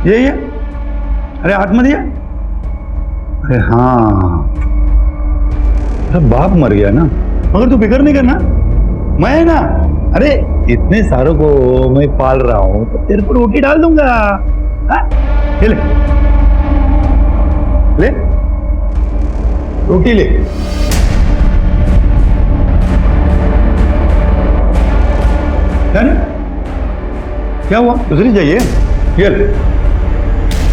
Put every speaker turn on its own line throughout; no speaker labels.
ये अरे आत्महत्या, अरे हाँ तेरा बाप मर गया ना, मगर तू फिक्र नहीं करना, मैं ना, अरे इतने सारों को मैं पाल रहा हूं तो तेरे को रोटी डाल दूंगा। हाँ? ये ले ले रोटी ले। क्या हुआ, दूसरी चाहिए? ये ले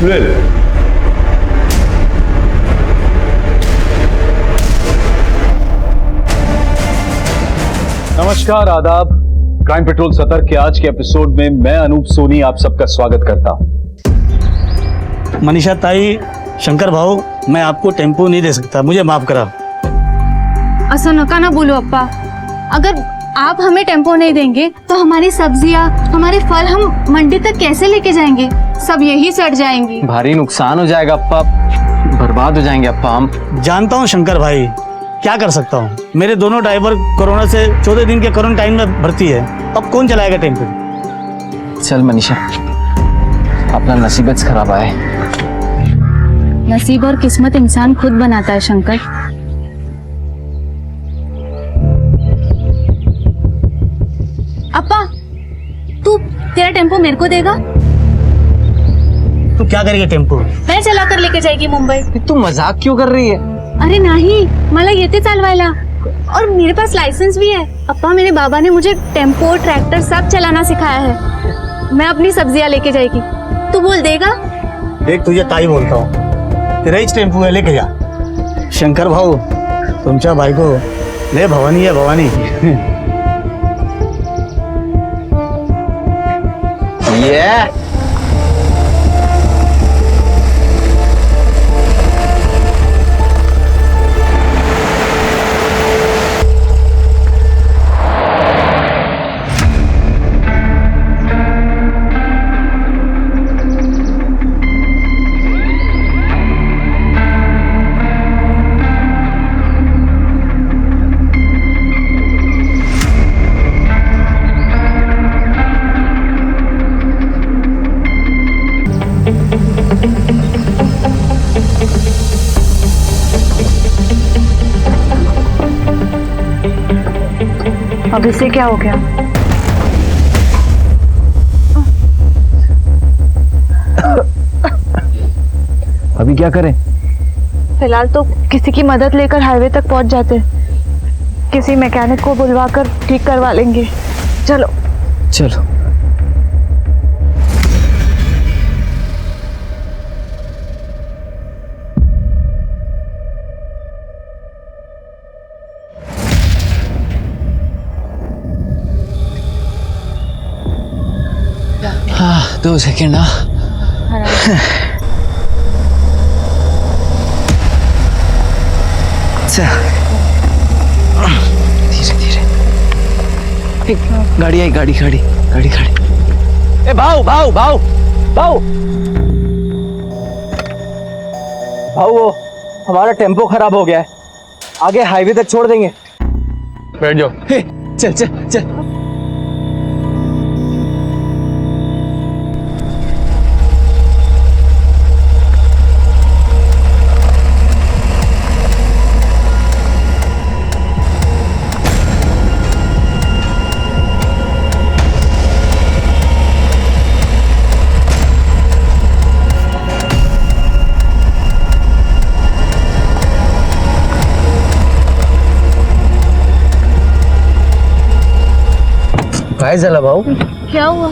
ले ले।
नमस्कार, आदाब। क्राइम पेट्रोल सतर्क के आज के एपिसोड में मैं अनूप सोनी आप सबका स्वागत करता हूं।
मनीषा ताई, शंकर भाऊ, मैं आपको टेम्पो नहीं दे सकता, मुझे माफ करा।
ऐसा नका ना बोलो अप्पा, अगर आप हमें टेम्पो नहीं देंगे तो हमारी सब्जियां, हमारे फल हम मंडी तक कैसे लेके जाएंगे? सब यही सड़ जाएंगी।
भारी नुकसान हो जाएगा अप्पा, बर्बाद हो जाएंगे अप्पा हम।
जानता हूँ शंकर भाई, क्या कर सकता हूँ। मेरे दोनों ड्राइवर कोरोना से 14 दिन के क्वारंटाइन में भर्ती है, अब कौन चलाएगा टेम्पो?
चल मनीषा, अपना नसीबत खराब आए।
नसीब और किस्मत इंसान खुद बनाता है शंकर। अप्पा, तू तेरा टेम्पो मेरे को देगा?
तू क्या करेगी टेम्पो?
मैं चला कर लेके जाएगी मुंबई।
तू मजाक क्यों कर रही है?
अरे नहीं, मला येते चालवायला और मेरे पास लाइसेंस भी है। अप्पा, मेरे बाबा ने मुझे टेम्पो, ट्रैक्टर सब चलाना सिखाया है। मैं अपनी सब्जियां लेके जाएगी, तू बोल देगा?
देख, तुझे ताई बोलता हूँ, तेरा ही टेम्पो है, लेके जा। शंकर भाऊ, तुमच्या बायको लय भवानी आहे, भवानी।
ये
अब इससे क्या हो गया?
अभी क्या करें?
फिलहाल तो किसी की मदद लेकर हाईवे तक पहुंच जाते, किसी मैकेनिक को बुलवाकर ठीक करवा लेंगे। चलो
चलो। हाँ, 2 सेकेंड। धीरे धीरे। गाड़ी आई, गाड़ी खड़ी, गाड़ी खड़ी। ए भाऊ भाऊ भाऊ भाऊ भाऊ, वो हमारा टेम्पो खराब हो गया है, आगे हाईवे तक छोड़ देंगे।
बैठ जाओ।
चल चल चल। काय झालं भाऊ?
क्या हुआ?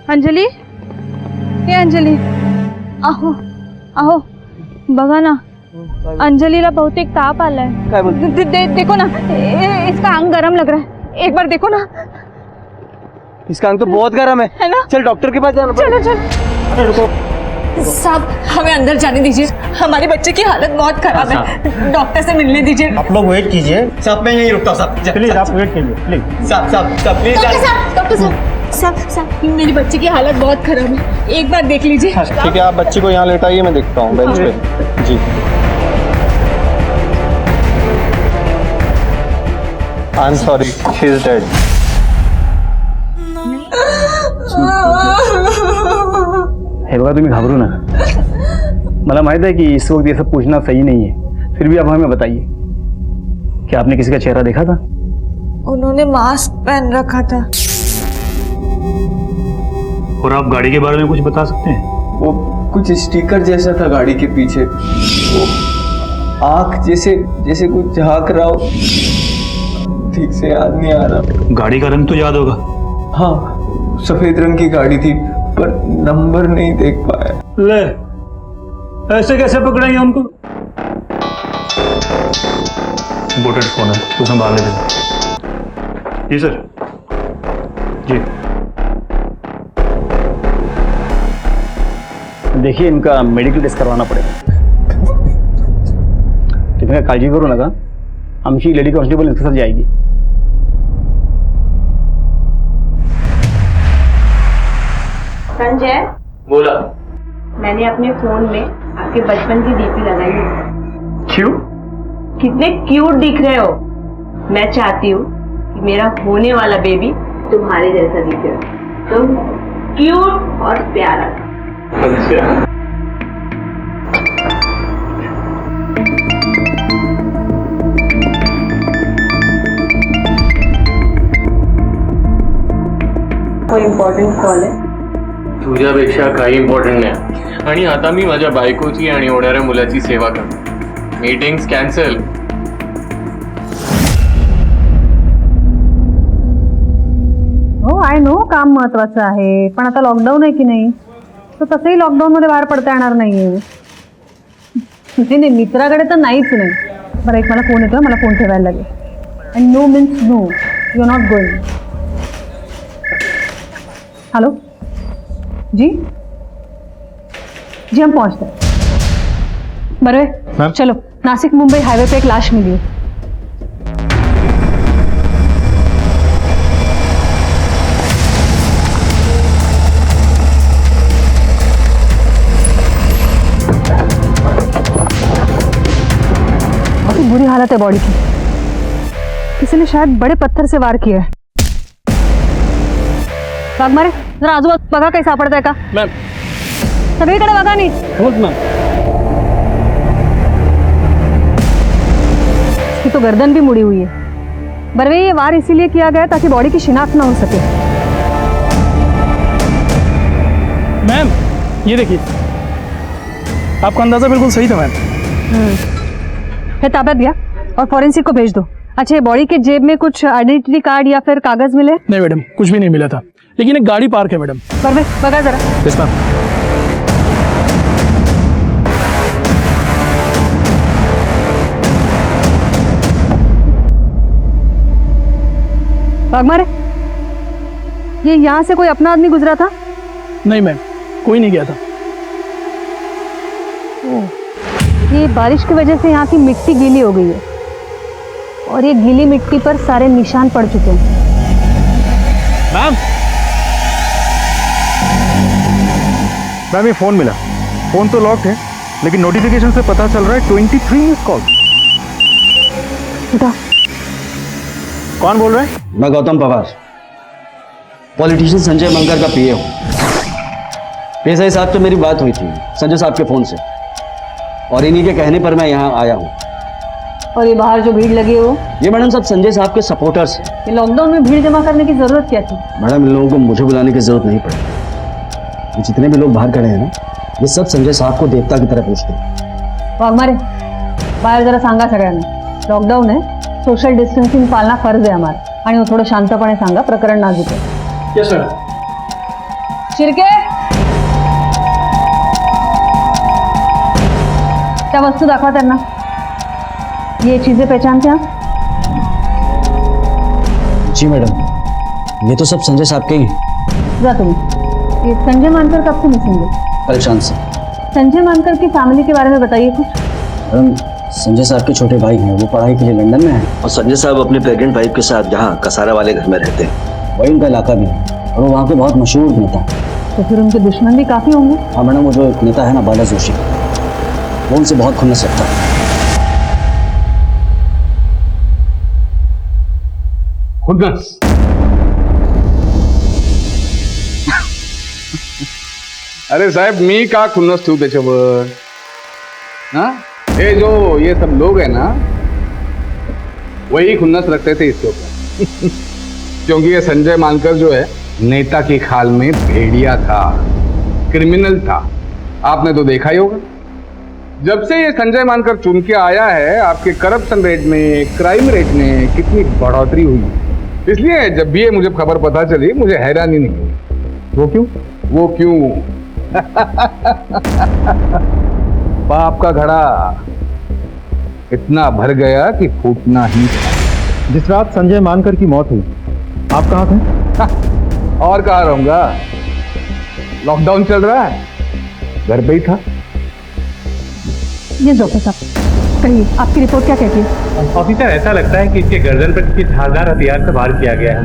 अंजली, हे अंजली, आहो आहो, बघा ना, अंजलीला बहुतेक ताप आलाय।
काय बोलते?
देखो ना, इसका अंग गरम लग रहा है, एक बार देखो ना।
इसका अंग तो बहुत गर्म है
ना?
चल डॉक्टर के पास जाना पड़ेगा।
चलो चलो।
रुको।
साहब, हमें अंदर जाने दीजिए, हमारे बच्चे की हालत बहुत खराब है, डॉक्टर से मिलने दीजिए।
आप लोग वेट कीजिए,
साहब मैं यहीं रुकता हूँ साहब,
प्लीज आप वेट कीजिए, प्लीज।
साहब प्लीज।
डॉक्टर साहब,
सब मेरी बच्ची की हालत बहुत खराब है, एक बार देख लीजिए।
ठीक है, आप बच्ची को यहाँ लेटाइए, मैं देखता हूँ बेंच पे। जी। I am sorry, she is dead.
हे बघा, तुम्ही घाबरू नका। मला माहित है कि इस वक्त ये सब पूछना सही नहीं है, फिर भी आप हमें बताइए, क्या आपने किसी का चेहरा देखा था?
उन्होंने मास्क पहन रखा था।
और आप गाड़ी के बारे में कुछ बता सकते हैं?
वो कुछ स्टिकर जैसा था गाड़ी के पीछे, वो आँख जैसे कुछ झांक रहा हो, ठीक से याद नहीं आ रहा।
गाड़ी का रंग तो याद होगा?
हाँ, सफेद रंग की गाड़ी थी, पर नंबर नहीं देख पाया।
ले, ऐसे कैसे पकड़ेंगे उनको? इम्पोर्टेंट फोन है, तो संभाल लेते। जी सर। जी देखिए, इनका मेडिकल टेस्ट करवाना पड़ेगा। तुम्ही काय काळजी करू नका, आमची लेडी कॉन्स्टेबल इनके साथ जाएगी।
संजय,
बोला।
मैंने अपने फोन में आपके बचपन की डीपी लगाई है।
क्यों?
कितने क्यूट दिख रहे हो। मैं चाहती हूँ कि मेरा होने वाला बेबी तुम्हारे जैसा दिखे, तुम क्यूट और प्यारा।
अच्छा।
कोई इम्पॉर्टंट कॉल है?
तुझ्यापेक्षा काही इम्पॉर्टंट नाही, आणि आता मी माझ्या बायकोची आणि होणाऱ्या मुलाची सेवा करतो। Meetings cancel.
हो, आय नो काम महत्वाचं आहे, पण आता लॉकडाऊन आहे की नाही, तर तसंही लॉकडाऊन मध्ये बाहेर पडता येणार नाहीये। नाही, मित्राकडे तर नाहीच नाही। बरं, एक मला फोन येतोय, मला फोन ठेवायला लागेल। And no means no, you are not going. Hello जी, जी हम पहुंचते हैं। बरवे, चलो, नासिक मुंबई हाईवे पे एक लाश मिली है। बहुत बुरी हालत है बॉडी की, किसी ने शायद बड़े पत्थर से वार किया है। वाघमारे, जरा आजूबाजू बघा, काही सापडतंय का?
मैम,
सगळीकडे बघा नीट।
हो मैम।
इसकी तो गर्दन भी मुड़ी हुई है। बरवे, ये वार इसीलिए किया गया ताकि बॉडी की शिनाख्त ना हो सके।
मैम, ये देखिए, आपका अंदाजा बिल्कुल सही था मैम।
फिर ताबत गया और फॉरेंसिक को भेज दो। अच्छा, ये बॉडी के जेब में कुछ आइडेंटिटी कार्ड या फिर कागज मिले?
नहीं मैडम, कुछ भी नहीं मिला था, लेकिन एक गाड़ी पार्क है मैडम।
बरवे, बघा जरा।
Yes ma'am.
वाघमारे, ये यहाँ से कोई अपना आदमी गुजरा था?
नहीं मैम, कोई नहीं गया था।
ये बारिश की वजह से यहाँ की मिट्टी गीली हो गई है और ये गीली मिट्टी पर सारे निशान पड़ चुके हैं।
मैम, मैम ये फोन मिला। फोन तो लॉक है, लेकिन नोटिफिकेशन से पता चल रहा है 23 मिस कॉल।
उठा।
कौन बोल रहा है?
मैं गौतम पवार, पॉलिटिशियन संजय मंगर का पीए हूँ। पीएसआई साहब से मेरी बात हुई थी संजय साहब के फोन से, और इन्हीं के कहने पर मैं यहाँ आया हूँ।
और ये बाहर जो भीड़ लगी है वो?
ये मैडम सब संजय साहब के सपोर्टर्स हैं।
ये लॉकडाउन में भीड़ जमा करने की जरूरत क्या थी?
मैडम, इन लोगों को मुझे बुलाने की जरूरत नहीं पड़ी। ये जितने भी लोग बाहर खड़े हैं ना, ये सब संजय साहब को देवता की तरह पूछते हैं।
वाघमारे, बाहेर जरा सांगा सगळ्यांना, लॉकडाऊन आहे, सोशल डिस्टन्सिंग पाळणं फर्ज आहे आम्हाला, आणि थोडं शांतपणे सांगा, प्रकरण नाजूक आहे।
Yes sir.
शिर्के, त्या वस्तू दाखवा त्यांना। ये चीजें पहचानते हैं?
जी मैडम, ये तो सब संजय साहब के ही हैं।
जा तुम्हें। ये संजय मानकर कब से मिसिंग है?
परेशान से।
संजय मानकर की फैमिली के बारे में बताइए कुछ।
मैडम, संजय साहब के छोटे भाई हैं, वो पढ़ाई के लिए लंदन में हैं, और संजय साहब अपने प्रेग्नेंट वाइफ के साथ यहाँ कसारा वाले घर में रहते हैं। वही उनका इलाका भी है, और वो वहाँ के बहुत मशहूर नेता हैं।
तो फिर उनके दुश्मन भी काफी होंगे।
हाँ मैडम, वो जो एक नेता है ना बाला जोशी, वो उनसे बहुत खुन्नस रखता है।
खुन्नस?
अरे साहेब, मी का खुन्नस ठेवू त्याच्यावर? हाँ, ये जो ये सब लोग हैं ना, वही खुन्नस रखते थे इसके ऊपर। क्योंकि ये संजय मानकर जो है नेता की खाल में भेड़िया था, क्रिमिनल था। आपने तो देखा ही होगा। जब से ये संजय मानकर चुन के आया है, आपके करप्शन रेट में, क्राइम रेट में कितनी बढ़ोतरी हुई। इसलिए जब भी ये मुझे खबर पता चली, मुझे हैरानी नहीं हुई। वो क्यों? वो क्यों? पाप का घड़ा इतना भर गया कि फूटना ही था।
जिस रात संजय मानकर की मौत हुई, आप कहाँ थे?
और कहाँ रहूंगा? लॉकडाउन चल रहा है, घर पे ही था।
ये डॉक्टर साहब, कहिए आपकी रिपोर्ट क्या कहती है?
ऑफिसर, ऐसा लगता है कि इसके गर्दन पर किसी धारदार हथियार से वार किया गया है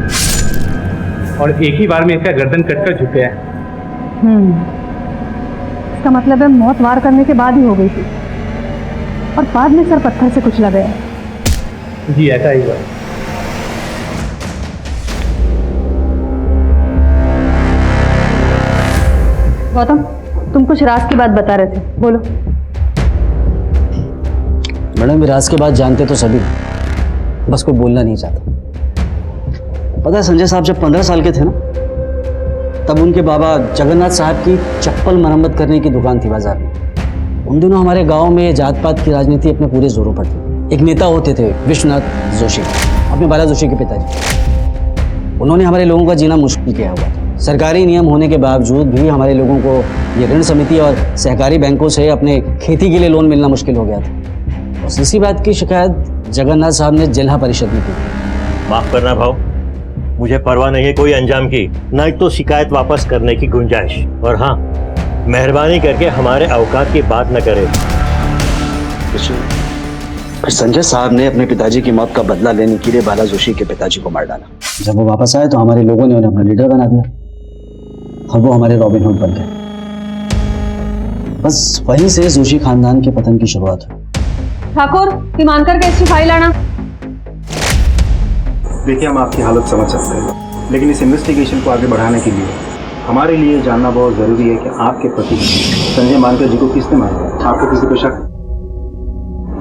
और एक ही बार में इसका गर्दन कटकर झुक गया है।
इसका मतलब है मौत वार करने के बाद ही हो गई थी और बाद में सर पत्थर से कुचला गया है।
जी ऐसा ही हुआ।
गौतम, तुम कुछ राज की बात बता रहे थे, बोलो।
मैडम, ये राज के बाद जानते तो सभी, बस कोई बोलना नहीं चाहता। पता है संजय साहब जब 15 साल के थे ना, तब उनके बाबा जगन्नाथ साहब की चप्पल मरम्मत करने की दुकान थी बाजार में। उन दिनों हमारे गांव में जात पात की राजनीति अपने पूरे जोरों पर थी। एक नेता होते थे विश्वनाथ जोशी, अपने बाला जोशी के पिताजी। उन्होंने हमारे लोगों का जीना मुश्किल किया हुआ था। सरकारी नियम होने के बावजूद भी हमारे लोगों को ये ऋण समिति और सहकारी बैंकों से अपने खेती के लिए लोन मिलना मुश्किल हो गया था। और इसी बात की शिकायत जगन्नाथ साहब ने जिला परिषद में की।
माफ करना भाव, मुझे परवाह नहीं है कोई अंजाम की, न तो शिकायत वापस करने की गुंजाइश। और हाँ, मेहरबानी करके हमारे औकात की बात न करें।
फिर संजय साहब ने अपने पिताजी की मौत का बदला लेने के लिए बाला जोशी के पिताजी को मार डाला। जब वो वापस आए तो हमारे लोगों ने उन्हें अपना लीडर बना दिया और वो हमारे रॉबिन हुड बन गए। बस वहीं से जोशी खानदान के पतन की शुरुआत हुई।
ठाकुर, मानकर केस की फाइल आना।
देखिए, हम आपकी हालत समझ सकते हैं, लेकिन इस इन्वेस्टिगेशन को आगे बढ़ाने के लिए हमारे लिए जानना बहुत जरूरी है कि आपके पति संजय मानकर जी को किसने मारा। आपको किसी पे शक?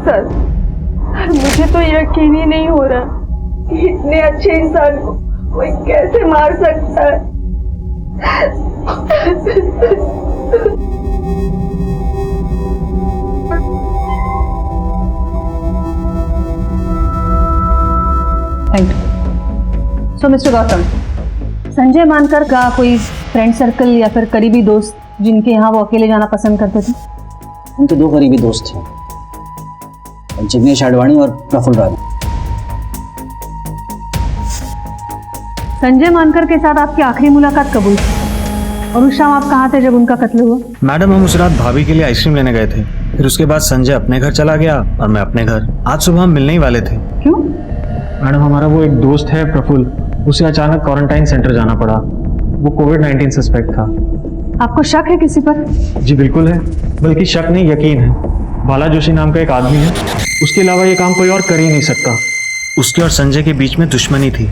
सर, मुझे तो यकीन ही नहीं हो रहा, इतने अच्छे इंसान को कोई कैसे मार सकता है।
Thank you. So mister Gautam, Sanjay मानकर का कोई फ्रेंड सर्कल या फिर करीबी दोस्त जिनके यहाँ वो अकेले जाना पसंद करते थे?
उनके दो करीबी दोस्त थे, जिग्नेश आडवाणी और प्रफुल्ल रानी।
संजय मानकर के साथ आपकी आखिरी मुलाकात कब हुई और उस शाम आप कहाँ थे जब उनका कत्ल हुआ?
मैडम, हम उस रात भाभी के लिए आइसक्रीम लेने गए थे। फिर उसके बाद संजय अपने घर चला गया और मैं अपने घर। आज सुबह हम मिलने ही वाले थे।
क्यों?
मैडम, हमारा वो एक दोस्त है प्रफुल्ल, उसे अचानक क्वारंटाइन सेंटर जाना पड़ा। वो कोविड-19 सस्पेक्ट था।
आपको शक है किसी पर?
जी बिल्कुल है, बल्कि शक नहीं यकीन है। बाला जोशी नाम का एक आदमी है, उसके अलावा ये काम कोई और कर ही नहीं सकता। उसके और संजय के बीच में दुश्मनी थी।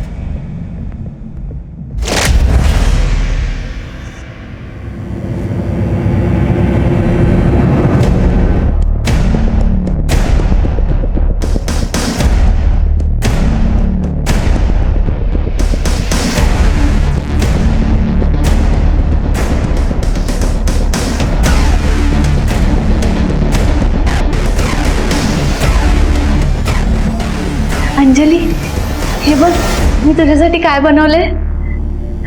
अंजली, हे बघ, मी तुझ्यासाठी काय बनवले,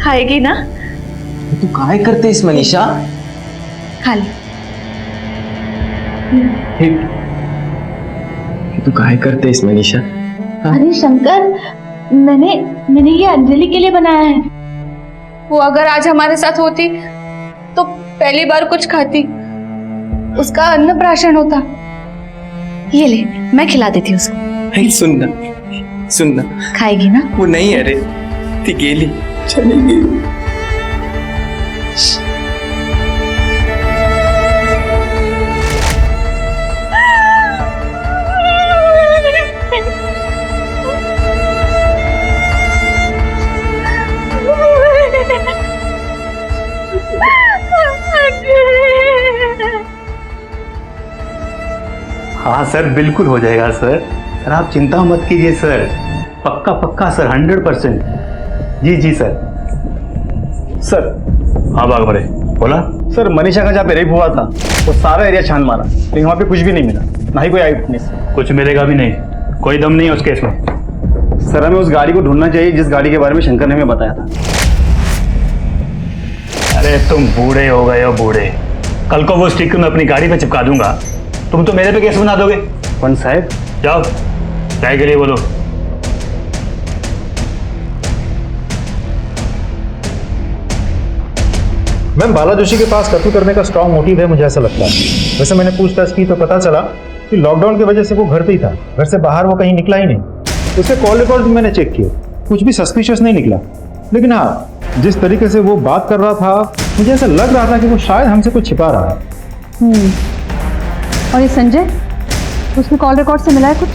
खाएगी ना?
तू काय करतेस मनीषा?
खा ले।
तू काय करतेस मनीषा?
अरे शंकर, मैंने ये अंजलि के लिए बनाया है। वो अगर आज हमारे साथ होती तो पहली बार कुछ खाती, उसका अन्नप्राशन होता। ये ले, मैं खिला देती उसको।
सुन ना,
खाएगी ना?
वो नहीं, अरे ती गेली, चली गेली।
सर बिल्कुल हो जाएगा सर। सर आप चिंता मत कीजिए सर, पक्का पक्का सर, 100%। जी जी सर। सर
हाँ बाग बड़े बोला।
सर मनीषा का जहाँ पे रेप हुआ था वो सारा एरिया छान मारा, लेकिन वहाँ पे कुछ भी नहीं मिला, ना ही कोई आई विटनेस।
कुछ मिलेगा भी नहीं, कोई दम नहीं है उस केस में।
सर हमें उस गाड़ी को ढूंढना चाहिए जिस गाड़ी के बारे में शंकर ने हमें बताया था।
अरे तुम बूढ़े हो गए हो बूढ़े, कल को वो स्टिकर मैं अपनी गाड़ी पे चिपका दूंगा, तुम तो मेरे पे केस बना दोगे।
पंच साहब
जाओ चाय के लिए बोलो।
मैम बाला जोशी के पास कत्ल करने का स्ट्रॉन्ग मोटिव है, मुझे ऐसा लगता है। वैसे मैंने पूछताछ की तो पता चला कि लॉकडाउन की वजह से वो घर पे ही था, घर से बाहर वो कहीं निकला ही नहीं। उसके कॉल रिकॉर्ड भी मैंने चेक किए, कुछ भी सस्पिशियस नहीं निकला। लेकिन हाँ, जिस तरीके से वो बात कर रहा था मुझे ऐसा लग रहा था कि वो शायद हमसे कुछ छिपा रहा है।
और ये संजय, उसके कॉल रिकॉर्ड से मिला है कुछ?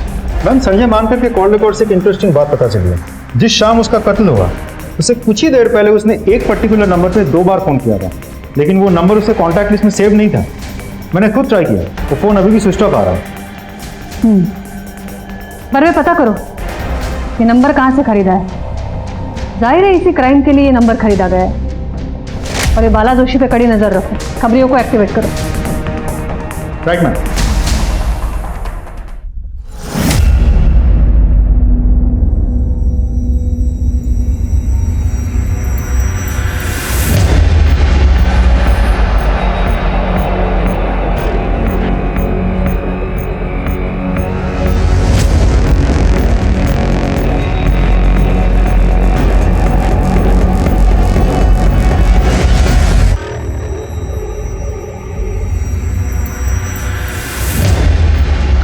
मैम संजय मानकर के कॉल रिकॉर्ड से एक इंटरेस्टिंग बात पता चली है। जिस शाम उसका कत्ल हुआ उससे कुछ ही देर पहले उसने एक पर्टिकुलर नंबर पे 2 बार फोन किया था, लेकिन वो नंबर उसके कॉन्टैक्ट लिस्ट में सेव नहीं था। मैंने खुद ट्राई किया, वो फोन अभी भी स्विच ऑफ आ रहा है।
पर वे पता करो ये नंबर कहाँ से खरीदा है। जाहिर है इसी क्राइम के लिए ये नंबर खरीदा गया है। और ये बाला जोशी पे कड़ी नजर रखो, खबरियों को एक्टिवेट करो।
Right ma'am.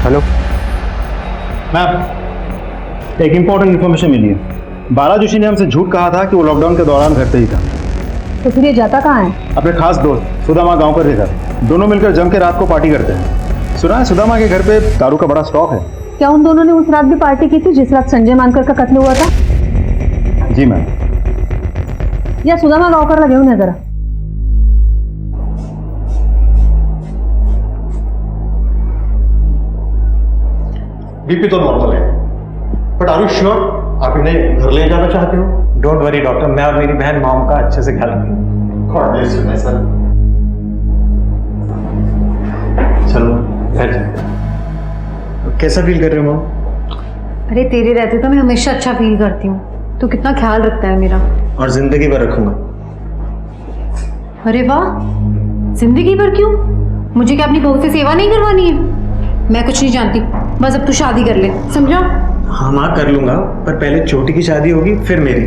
हेलो
मैम, एक इंपॉर्टेंट इन्फॉर्मेशन मिली है। बाला जोशी ने हमसे झूठ कहा था कि वो लॉकडाउन के दौरान घर पे ही था।
तो फिर ये जाता कहाँ है?
अपने खास दोस्त सुदामा गांव के घर, दोनों मिलकर जम के रात को पार्टी करते हैं। सुना है सुदामा के घर पे दारू का बड़ा स्टॉक है।
क्या उन दोनों ने उस रात भी पार्टी की थी जिस रात संजय मानकर का कत्ल हुआ था?
जी मैम।
या सुदामा गांवकरला घेऊन या जरा।
बीपी तो नॉर्मल है, बट आर यू श्योर आप इन्हें घर ले जाना चाहते हो?
डोंट वरी डॉक्टर, मैं और मेरी बहन मॉम का अच्छे से ख्याल रखेंगे।
God bless you my son.
चलो घर चलते। कैसा फील कर रहे हो मॉम?
अरे तेरे रहते तो मैं हमेशा अच्छा फील करती हूँ, तू कितना ख्याल रखता है मेरा।
और जिंदगी भर रखूंगा।
अरे वाह, जिंदगी भर क्यों? मुझे क्या अपनी बहू से सेवा नहीं करवानी है? मैं कुछ नहीं जानती, बस अब तू शादी कर ले, समझा?
हाँ माँ कर लूंगा, पर पहले छोटी की शादी होगी फिर मेरी।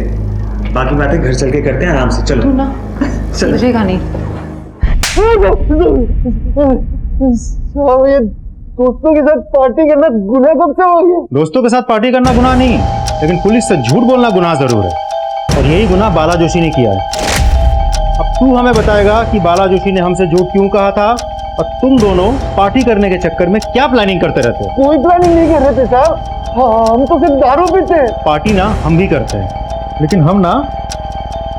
बाकी बातें घर चल के करते हैं आराम से। चलो
तू ना समझेगा नहीं।
ये दोस्तों के साथ पार्टी करना गुनाह कब से हो गया?
दोस्तों के साथ पार्टी करना गुनाह नहीं, लेकिन पुलिस से झूठ बोलना गुनाह जरूर है, और यही गुनाह बाला जोशी ने किया है। अब तू हमें बताएगा कि बाला जोशी ने हमसे झूठ क्यों कहा था, और तुम दोनों पार्टी करने के चक्कर में क्या प्लानिंग करते रहते हो?
कोई प्लानिंग नहीं कर रहे थे साहब, हम तो सिर्फ दारू पीते हैं।
पार्टी ना हम भी करते हैं, लेकिन हम ना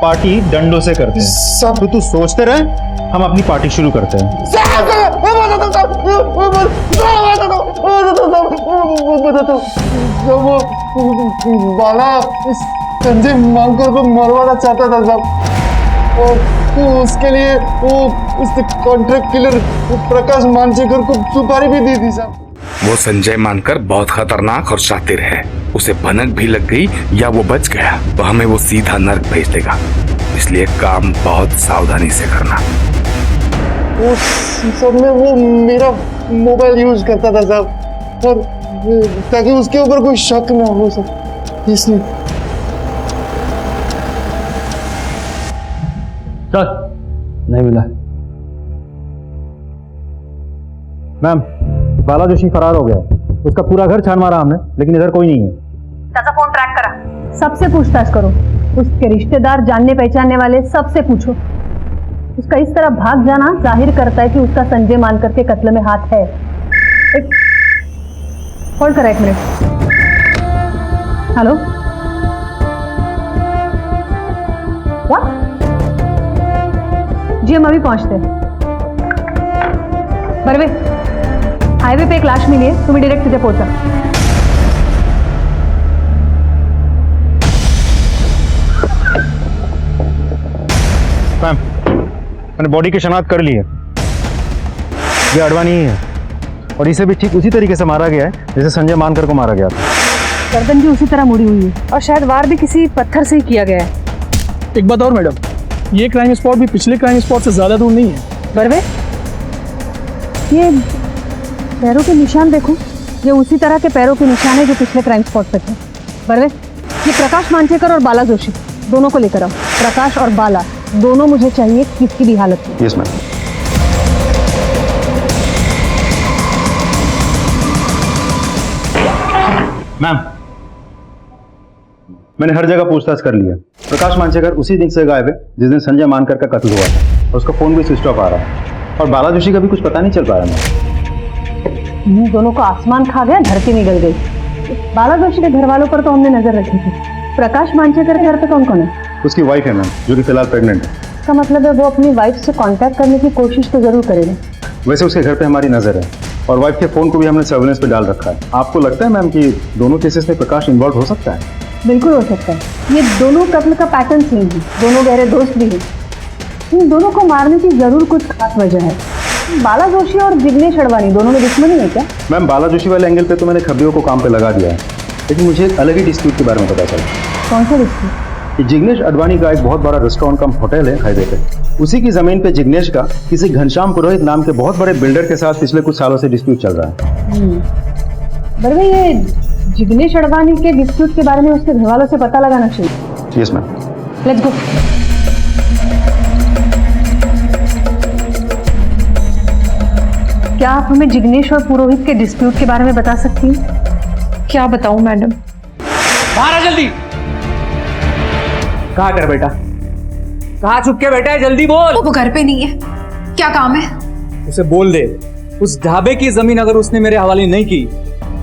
पार्टी डंडों से करते हैं। तो तू सोचते रहे, हम अपनी पार्टी शुरू करते हैं।
बाला संजय मानकर को मरवाना चाहता था साहब, और तो उसके लिए वो उस कॉन्ट्रैक्ट किलर प्रकाश मानसेकर को सुपारी भी दी थी साहब।
वो संजय मानकर बहुत खतरनाक और शातिर है, उसे भनक भी लग गई या वो बच गया तो हमें वो सीधा नर्क भेज देगा, इसलिए काम बहुत सावधानी से करना।
वो सब में वो मेरा मोबाइल यूज करता था साहब, और ताकि उसके ऊपर कोई शक ना हो सके, इसलिए।
चल नहीं मिला।
मैम बाला जोशी फरार हो गया, उसका पूरा घर छान मारा हमने, लेकिन इधर कोई नहीं है।
त्याचा फोन ट्रैक करा, सबसे पूछताछ करो, उसके रिश्तेदार, जानने पहचानने वाले सबसे पूछो। उसका इस तरह भाग जाना जाहिर करता है कि उसका संजय मानकर के कत्ल में हाथ है। होल्ड करा 1 मिनट। Hello, what? जी हम अभी पहुंचते हैं। बरवे हाईवे पे एक लाश मिली है, तुम्हें डायरेक्ट तुझे पहुंचा।
मैम, मैंने बॉडी की शनाख्त कर ली है। ये अडवाणी ही है और इसे भी ठीक उसी तरीके से मारा गया है जैसे संजय मानकर को मारा गया था।
गर्दन भी उसी तरह मुड़ी हुई है और शायद वार भी किसी पत्थर से ही किया गया है।
एक बात और मैडम, ये क्राइम स्पॉट भी पिछले क्राइम स्पॉट से ज्यादा दूर नहीं है।
बरवे, ये पैरों के निशान देखो, ये उसी तरह के पैरों के निशान है जो पिछले क्राइम स्पॉट पे थे। बरवे, ये प्रकाश मांचेकर और बाला जोशी दोनों को लेकर आओ। प्रकाश और बाला दोनों मुझे चाहिए किसी भी हालत में।
Yes ma'am. मैम, मैंने हर जगह पूछताछ कर लिया। प्रकाश मांचेकर उसी दिन से गायब है जिस दिन संजय मानकर का कत्ल हुआ था और उसका फोन भी स्विच ऑफ आ रहा है और बाला जोशी का भी कुछ पता नहीं चल पा रहा है।
इन दोनों को आसमान खा गया, धरती निकल गई। बाला जोशी के घर वालों पर तो हमने नजर रखी थी। प्रकाश मांचेकर के घर पे कौन कौन है?
उसकी वाइफ है मैम, जो कि फिलहाल प्रेग्नेंट है।
इसका मतलब है वो अपनी वाइफ से कांटेक्ट करने की कोशिश तो जरूर करेगा।
वैसे उसके घर पे हमारी नजर है और वाइफ के फोन को भी हमने सर्वेलेंस पे डाल रखा है। आपको लगता है मैम कि दोनों केसेस में प्रकाश इन्वॉल्व हो सकता है?
बिल्कुल हो सकता है। ये दोनों कत्ल का पैटर्न सेम है, दोनों गहरे दोस्त भी हैं। इन दोनों को मारने की जरूर कुछ खास वजह है। बाला जोशी और जिग्नेश अडवाणी दोनों में दुश्मनी है क्या?
मैम, बाला जोशी वाले एंगल पे तो मैंने खबरियों को काम पे लगा दिया है, लेकिन मुझे एक अलग ही डिस्प्यूट के बारे में पता चला।
कौन सा डिस्प्यूट?
कि जिग्नेश अडवाणी का एक बहुत बड़ा रेस्टोरेंट कम होटल है हाईवे पे। उसी की जमीन पे जिग्नेश का किसी घनश्याम पुरोहित नाम के बहुत बड़े बिल्डर के साथ पिछले कुछ सालों से डिस्प्यूट चल रहा है।
बरवे, ये जिग्नेश अडवाणी के डिस्प्यूट के बारे में उसके घर वालों से पता लगाना चाहिए।
Yes ma'am.
Let's go. क्या आप हमें जिग्नेश और पुरोहित के डिस्प्यूट के बारे में बता सकती हैं?
क्या बताऊं मैडम?
बाहर आ जल्दी। कहाँ कर बेटा? कहाँ छुप के बैठा है? जल्दी बोल।
वो घर पे नहीं है। क्या काम है?
उसे बोल दे, उस ढाबे की जमीन अगर उसने मेरे हवाले नहीं की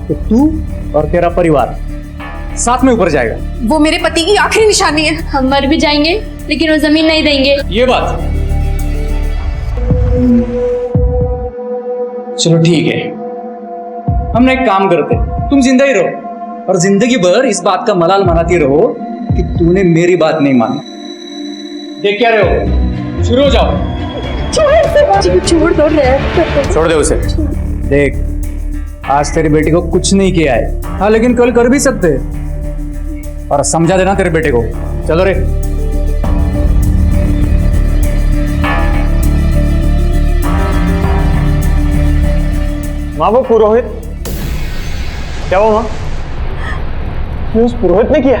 तो तू और तेरा परिवार साथ में ऊपर जाएगा।
वो मेरे पति की आखिरी निशानी है।
हम मर भी जाएंगे लेकिन वो जमीन नहीं देंगे।
ये बात। चलो ठीक है, हम एक काम करते, तुम जिंदा ही रहो और जिंदगी भर इस बात का मलाल मनाती रहो कि तूने मेरी बात नहीं मानी। देख क्या रहे हो? शुरू हो जाओ। छोड़ दे उसे। देख, आज तेरी बेटी को कुछ नहीं किया है, हाँ, लेकिन कल कर भी सकते हैं। और समझा देना तेरे बेटे को। चलो रे।
माँ, वो पुरोहित, क्या हुआ माँ? ये उस पुरोहित ने किया?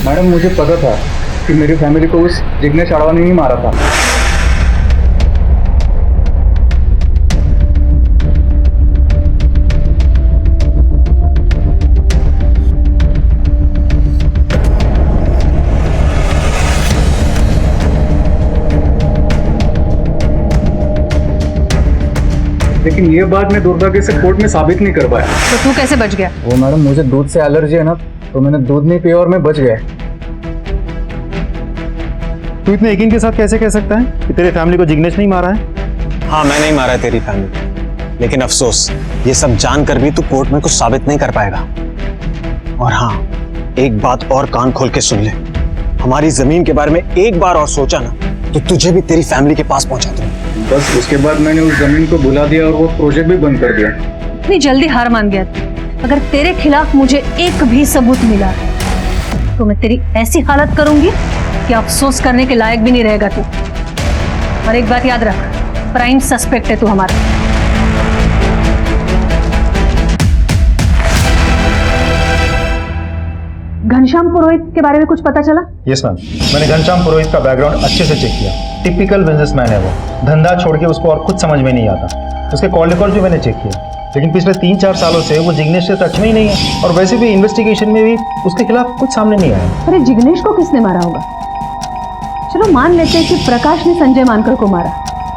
मैडम, मुझे पता था कि मेरी फैमिली को उस जिग्नेश अडवाणी ने मारा था। लेकिन ये बात मैं दुर्भाग्य से कोर्ट में साबित नहीं कर पाया।
तो तू कैसे बच गया?
वो मैडम, मुझे दूध से एलर्जी है ना, तो मैंने दूध नहीं पिया और मैं बच गया।
तू इतने यकीन के साथ कैसे कह सकता है कि तेरे फैमिली को जिग्नेश नहीं मारा है?
हाँ, मैं नहीं मारा है तेरी फैमिली, लेकिन अफसोस ये सब जानकर भी तू कोर्ट में कुछ साबित नहीं कर पाएगा। और हाँ, एक बात और कान खोल के सुन ले, हमारी जमीन के बारे में एक बार और सोचा ना तो तुझे भी तेरी फैमिली के पास पहुंचा दूंगा।
बस उसके बाद मैंने उस जमीन को भुला दिया और वो प्रोजेक्ट भी बंद कर दिया।
इतनी जल्दी हार मान गया तू? अगर तेरे खिलाफ मुझे एक भी सबूत मिला तो मैं तेरी ऐसी हालत करूंगी कि अफसोस करने के लायक भी नहीं रहेगा तू। और एक बात याद रख, प्राइम सस्पेक्ट है तू हमारा। घनश्याम पुरोहित के बारे में कुछ पता चला?
यस मैम, मैंने घनश्याम पुरोहित का बैकग्राउंड अच्छे से चेक किया। टिपिकल बिजनेसमैन है वो, धंधा छोड़ के उसको और कुछ समझ में नहीं आता। उसके कॉल रिकॉर्ड भी मैंने चेक किया, लेकिन पिछले 3-4 सालों से वो जिग्नेश से टच में ही नहीं है और वैसे भी इन्वेस्टिगेशन में भी उसके खिलाफ कुछ सामने नहीं आया।
अरे जिग्नेश को किसने मारा होगा? चलो मान लेते हैं कि प्रकाश ने संजय मानकर को मारा।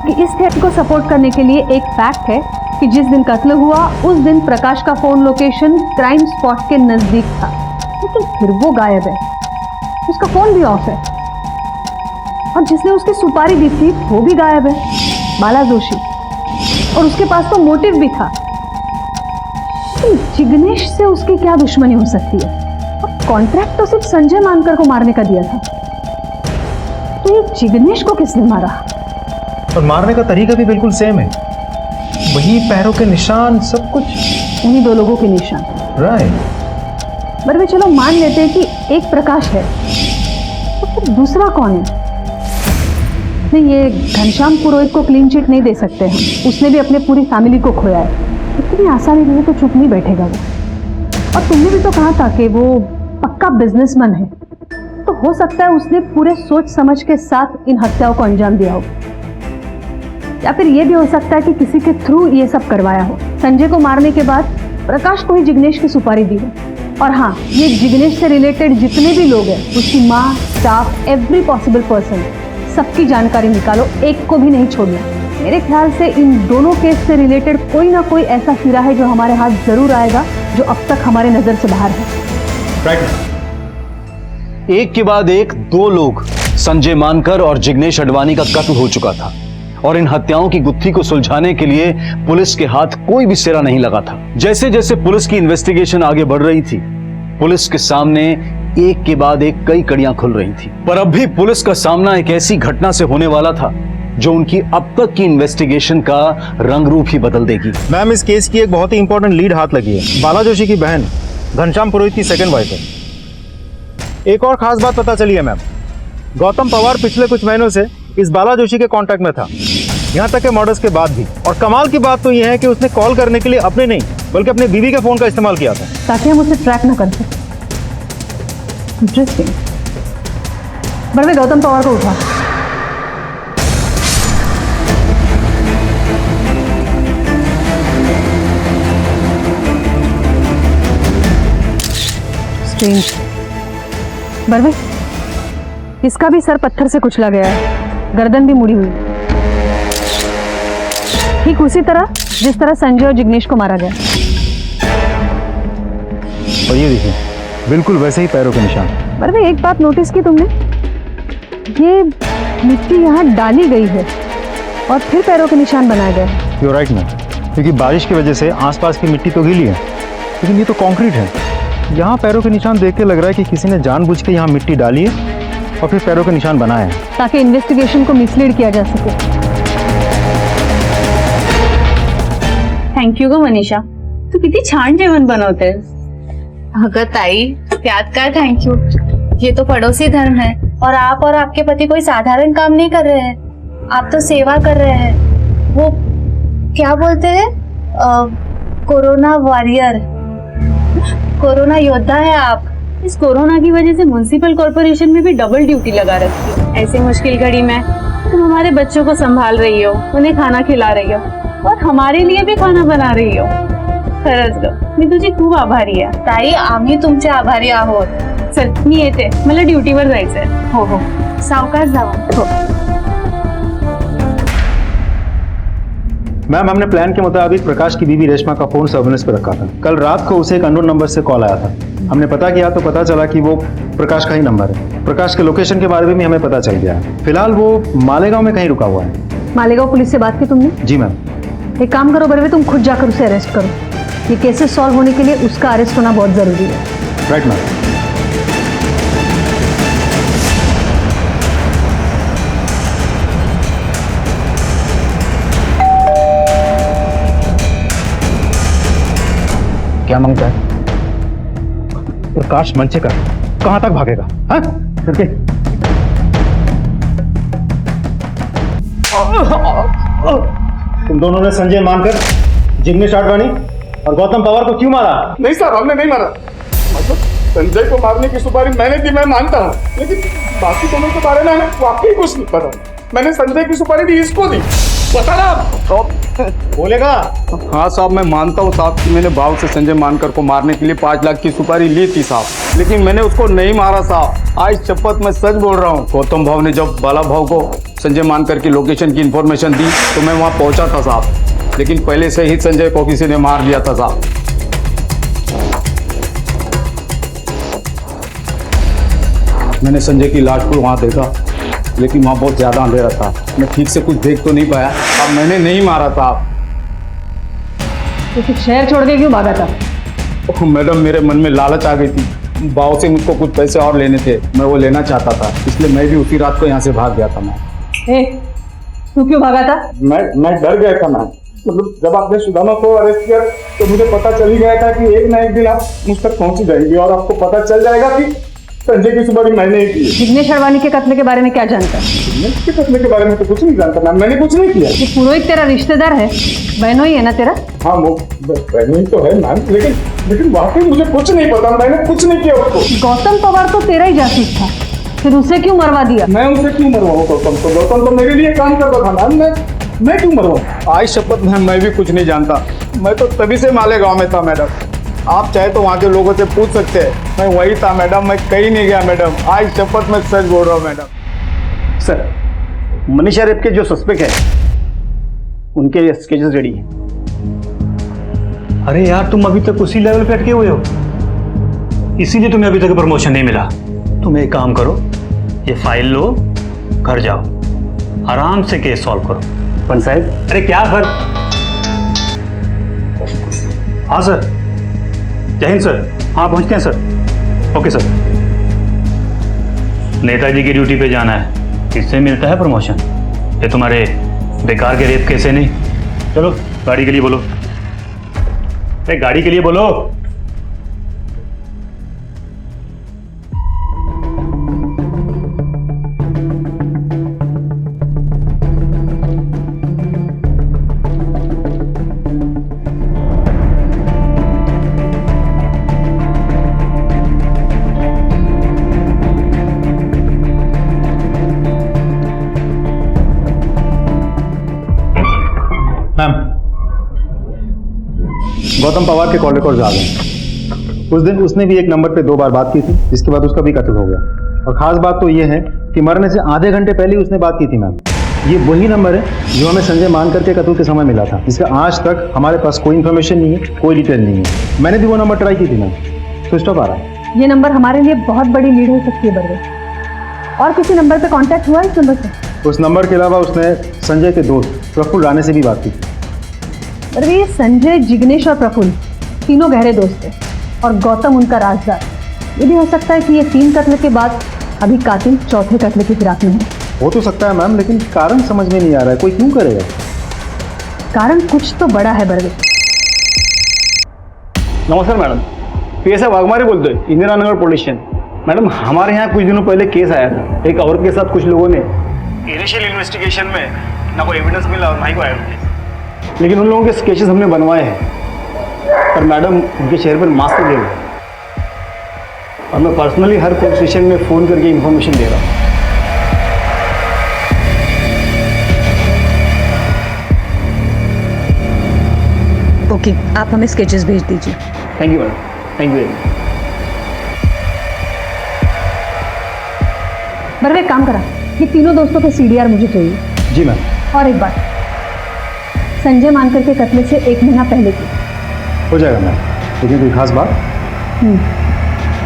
कि इस थ्योरी को सपोर्ट करने के लिए एक फैक्ट है कि जिस दिन कत्ल हुआ उस दिन प्रकाश का फोन लोकेशन क्राइम स्पॉट के नजदीक था, लेकिन फिर वो गायब है। उसका फोन भी ऑफ है और जिसने उसकी सुपारी दी थी वो भी गायब है, बाला जोशी। और उसके पास तो मोटिव भी था। तो जिग्नेश से उसकी क्या दुश्मनी हो सकती है? और कॉन्ट्रैक्ट तो सिर्फ संजय मानकर को मारने का दिया था, तो ये जिग्नेश को किसने मारा?
और मारने का तरीका भी बिल्कुल सेम है, वही पैरों के निशान, सब कुछ
उन्हीं दो लोगों के निशान।
राइट।
पर वे चलो मान लेते हैं कि एक प्रकाश है, तो फिर दूसरा कौन है? नहीं, ये घनश्याम पुरोहित को क्लीन चिट नहीं दे सकते हम। उसने भी अपने पूरी फैमिली को खोया है, इतनी आसानी नहीं तो चुप नहीं बैठेगा वो। और तुमने भी तो कहा था कि वो पक्का बिजनेसमैन है, तो हो सकता है उसने पूरे सोच समझ के साथ इन हत्याओं को अंजाम दिया हो। या फिर ये भी हो सकता है कि किसी के थ्रू ये सब करवाया हो। संजय को मारने के बाद प्रकाश को ही जिग्नेश की सुपारी दी है। और हाँ, ये जिग्नेश से रिलेटेड जितने भी लोग हैं, उसकी माँ, स्टाफ, एवरी पॉसिबल पर्सन, सबकी जानकारी निकालो, एक को भी नहीं छोड़ना। मेरे ख्याल से इन दोनों केस से रिलेटेड कोई ना कोई ऐसा हीरा है जो हमारे हाथ जरूर आएगा, जो अब तक हमारे नजर से बाहर है।
राइट। एक के बाद एक दो लोग, संजय मानकर और जिग्नेश अडवाणी का कत्ल हो चुका था और इन हत्याओं की गुत्थी को सुलझाने के लिए पुलिस के हाथ कोई भी सिरा नहीं लगा था। जैसे जैसे पुलिस की इन्वेस्टिगेशन आगे बढ़ रही थी, पुलिस के सामने एक के बाद एक कई कड़ियां खुल रही थी। पर अब भी पुलिस का सामना एक ऐसी घटना से होने वाला था जो उनकी अब तक की इन्वेस्टिगेशन का रंग रूप ही बदल देगी।
मैम, इस केस की एक बहुत ही इंपॉर्टेंट लीड हाथ लगी है। बाला जोशी की बहन घनश्याम पुरोहित की सेकंड वाइफ है। एक और खास बात पता चली है मैम, गौतम पवार पिछले कुछ महीनों से इस बाला जोशी के कांटेक्ट में था, यहाँ तक के मर्डर्स के बाद भी। और कमाल की बात तो यह है कि उसने कॉल करने के लिए अपने नहीं बल्कि अपने बीवी के फोन का इस्तेमाल किया था,
ताकि हम उसे ट्रैक न कर सकें। इंटरेस्टिंग। बड़वे, गौतम पवार को उठा। स्ट्रेंज। बड़वे, इसका भी सर पत्थर से कुचला गया है, गर्दन भी मुड़ी हुई, ठीक उसी तरह जिस तरह संजय और जिग्नेश को मारा गया।
और ये देखिए, बिल्कुल वैसे ही पैरों के निशान।
बड़वे, एक बात नोटिस की तुमने? ये मिट्टी यहाँ डाली गई है और फिर पैरों के निशान बनाए गए।
यू राइट मैम, क्योंकि बारिश की वजह से आसपास की मिट्टी तो गीली है, लेकिन ये तो कंक्रीट है। यहाँ पैरों के निशान देख के लग रहा है कि किसी ने जानबूझ के यहाँ मिट्टी डाली है और फिर पैरों के निशान बनाए हैं,
ताकि इन्वेस्टिगेशन को मिसलीड किया जा सके।
थँक यू ग मनीषा, तू किती छान जेवण बनवतेस.
अगं ताई, त्यात काय थैंक यू, ये तो पड़ोसी धर्म है और आप और आपके पति कोई साधारण काम नहीं कर रहे हैं, आप तो सेवा कर रहे हैं। वो क्या बोलते हैं, कोरोना वॉरियर, कोरोना योद्धा है आप।
इस कोरोना की वजह से म्युनिसिपल कॉर्पोरेशन में भी डबल ड्यूटी लगा रखी है। ऐसी मुश्किल घड़ी में तुम हमारे बच्चों को संभाल रही हो, उन्हें खाना खिला रही हो और हमारे लिए भी खाना बना रही हो. खरंच ग, मी तुझी खूप आभारी आहे.
ताई, आम्ही तुमचे आभारी आहोत.
चल मी येते, मला ड्युटीवर जायचंय.
हो हो, सावकाश जावा.
हो.
मैम, हमने प्लान के मुताबिक प्रकाश की बीवी रेशमा का फोन सर्विलेंस पे रखा था. कल रात को उसे एक अननोन नंबर से कॉल आया था. हमने पता किया तो पता चला कि वो प्रकाश का ही नंबर है. प्रकाश के लोकेशन के बारे में भी हमें पता चल गया है. फिलहाल वो मालेगांव में कहीं रुका हुआ है.
मालेगांव पुलिस से बात की तुमने?
जी मैम.
एक काम करो बरवे, तुम खुद जाकर उसे अरेस्ट करो. ये केसेस सॉल्व होने के लिए उसका अरेस्ट होना बहुत जरूरी है.
Right ma'am.
क्या मांगता है?
प्रकाश मंचेकर कहां तक भागेगा? हाँ? करके तुम दोनों ने संजय मानकर, जिग्नेश आडवाणी और गौतम पवार को क्यों मारा?
नहीं सर, हमने नहीं मारा. मतलब संजय को मारने की सुपारी मैंने दी, मैं मानता हूँ, लेकिन बाकी दोनों के बारे में हमें वाकई कुछ नहीं पता. मैंने संजय की सुपारी दी, इसको दी. बता रहा
बोलेगा?
हाँ साहब, मैं मानता हूँ साहब कि मैंने भाव से संजय मानकर को मारने के लिए 5 लाख की सुपारी ली थी साहब, लेकिन मैंने उसको नहीं मारा साहब. आज शपथ मैं सच बोल रहा हूँ. गौतम भाव ने जब बाला भाव को संजय मानकर की लोकेशन की इंफॉर्मेशन दी तो मैं वहाँ पहुँचा था साहब, लेकिन पहले से ही संजय को किसी ने मार दिया था साहब. मैंने संजय की लाश को वहाँ देखा, लेकिन वहाँ बहुत ज़्यादा अंधेरा था, मैं ठीक से कुछ देख तो नहीं पाया। अब मैंने नहीं मारा था।
तो फिर शहर छोड़ के क्यों भागा था?
ओह मैडम, मेरे मन में लालच आ गई थी। बाव से मुझको कुछ पैसे और लेने थे, मैं वो लेना चाहता था, इसलिए मैं भी उसी रात को यहाँ से भाग गया था। मैं
तू क्यों भागा था?
मैं डर गया था मैम। मतलब जब आपने सुदामा को अरेस्ट किया तो मुझे पता चल ही गया था कि एक ना एक दिन आप मुझ तक पहुंच जाएंगे और आपको पता चल जाएगा कि संजय की सुपारी मैंने ही की।
जिग्नेश अडवाणी के कत्ल के बारे में क्या जानता है?
जिग्नेश के कत्ल के बारे में तो कुछ नहीं जानता मैम, मैंने कुछ नहीं किया।
ये पुरोहित तेरा रिश्तेदार है, बहनोई है ना तेरा?
हाँ वो बहनोई तो है मैम, लेकिन वाकई मुझे कुछ नहीं पता, मैंने कुछ नहीं किया उसको।
गौतम पवार तो तेरा ही जासूस था, फिर उसे क्यों मरवा दिया?
मैं उसे क्यों मरवाऊं गौतम को? गौतम तो मेरे लिए काम करता था मैम, मैं क्यों मरवाऊं? आज शपथ मैम, मैं भी कुछ नहीं जानता। मैं तो तभी से मालेगांव में था मैडम, आप चाहे तो वहाँ के लोगों से पूछ सकते हैं, मैं वही था मैडम, मैं कहीं नहीं गया मैडम। आज शपथ मैं सच बोल रहा हूँ मैडम।
सर, मनीषा रेप के जो सस्पेक्ट है उनके स्केचेस रेडी हैं।
अरे यार, तुम अभी तक उसी लेवल पे अटके हुए हो, इसीलिए तुम्हें अभी तक प्रमोशन नहीं मिला। तुम एक काम करो, ये फाइल लो, घर जाओ, आराम से केस सॉल्व करो।
पंच साहब,
अरे क्या सर? हाँ सर, जय हिंद सर। हाँ पहुंचते हैं सर। Okay sir. नेताजी की ड्यूटी पे जाना है, इससे मिलता है प्रमोशन, ये तुम्हारे बेकार के रेप केस है नहीं। चलो गाड़ी के लिए बोलो, अरे गाड़ी के लिए बोलो।
मैम, गौतम पवार के कॉल रिकॉर्ड्स आ गए। उस दिन उसने भी एक नंबर पे 2 बार बात की थी, जिसके बाद उसका भी कत्ल हो गया। और खास बात तो ये है कि मरने से आधे घंटे पहले ही उसने बात की थी मैम। ये वही नंबर है जो हमें संजय मानकर के कत्ल के समय मिला था, जिसका आज तक हमारे पास कोई इन्फॉर्मेशन नहीं है, कोई डिटेल नहीं है। मैंने भी वो नंबर ट्राई की थी मैम, तो स्टॉप आ रहा है।
ये नंबर हमारे लिए बहुत बड़ी लीड हो सकती है बरवे। और किसी नंबर पे कांटेक्ट हुआ इस नंबर से?
उस नंबर के अलावा उसने संजय के दोस्त प्रफुल्ल राणे से भी बात की थी।
बरवे, ये संजय, जिग्नेश और प्रफुल्ल तीनों गहरे दोस्त हैं और गौतम उनका राजदार। ये भी हो सकता है कि ये 3 कत्ल के बाद अभी कातिल 4थे कत्ल की फिराक में है।
हो तो सकता है मैम, लेकिन कारण समझ में नहीं आ रहा है, कोई क्यों करेगा?
कारण कुछ तो बड़ा है बरवे।
नमस्कार मैडम, PSI वाघमारे बोलते हैं, Indira Nagar police station. Madam, हमारे यहाँ कुछ दिनों पहले केस आया था, एक औरत के साथ कुछ लोगों ने इनिशियल इन्वेस्टिगेशन में ना कोई एविडेंस मिला और ना ही कोई एविडेंस, लेकिन उन लोगों के स्केचेस हमने बनवाए हैं। पर मैडम, उनके चेहरे पर मास्क लगे हुए, और मैं पर्सनली हर पुलिस स्टेशन में फ़ोन करके इन्फॉर्मेशन दे रहा हूँ।
ओके, आप हमें स्केचेस भेज दीजिए।
Thank you madam, thank you very much.
Barve, काम करा, ये तीनों दोस्तों के CDR मुझे चाहिए।
जी मैम।
और एक बात, संजय मानकर के कत्ल से 1 महीना पहले की।
हो जाएगा मैम, लेकिन कोई खास बात?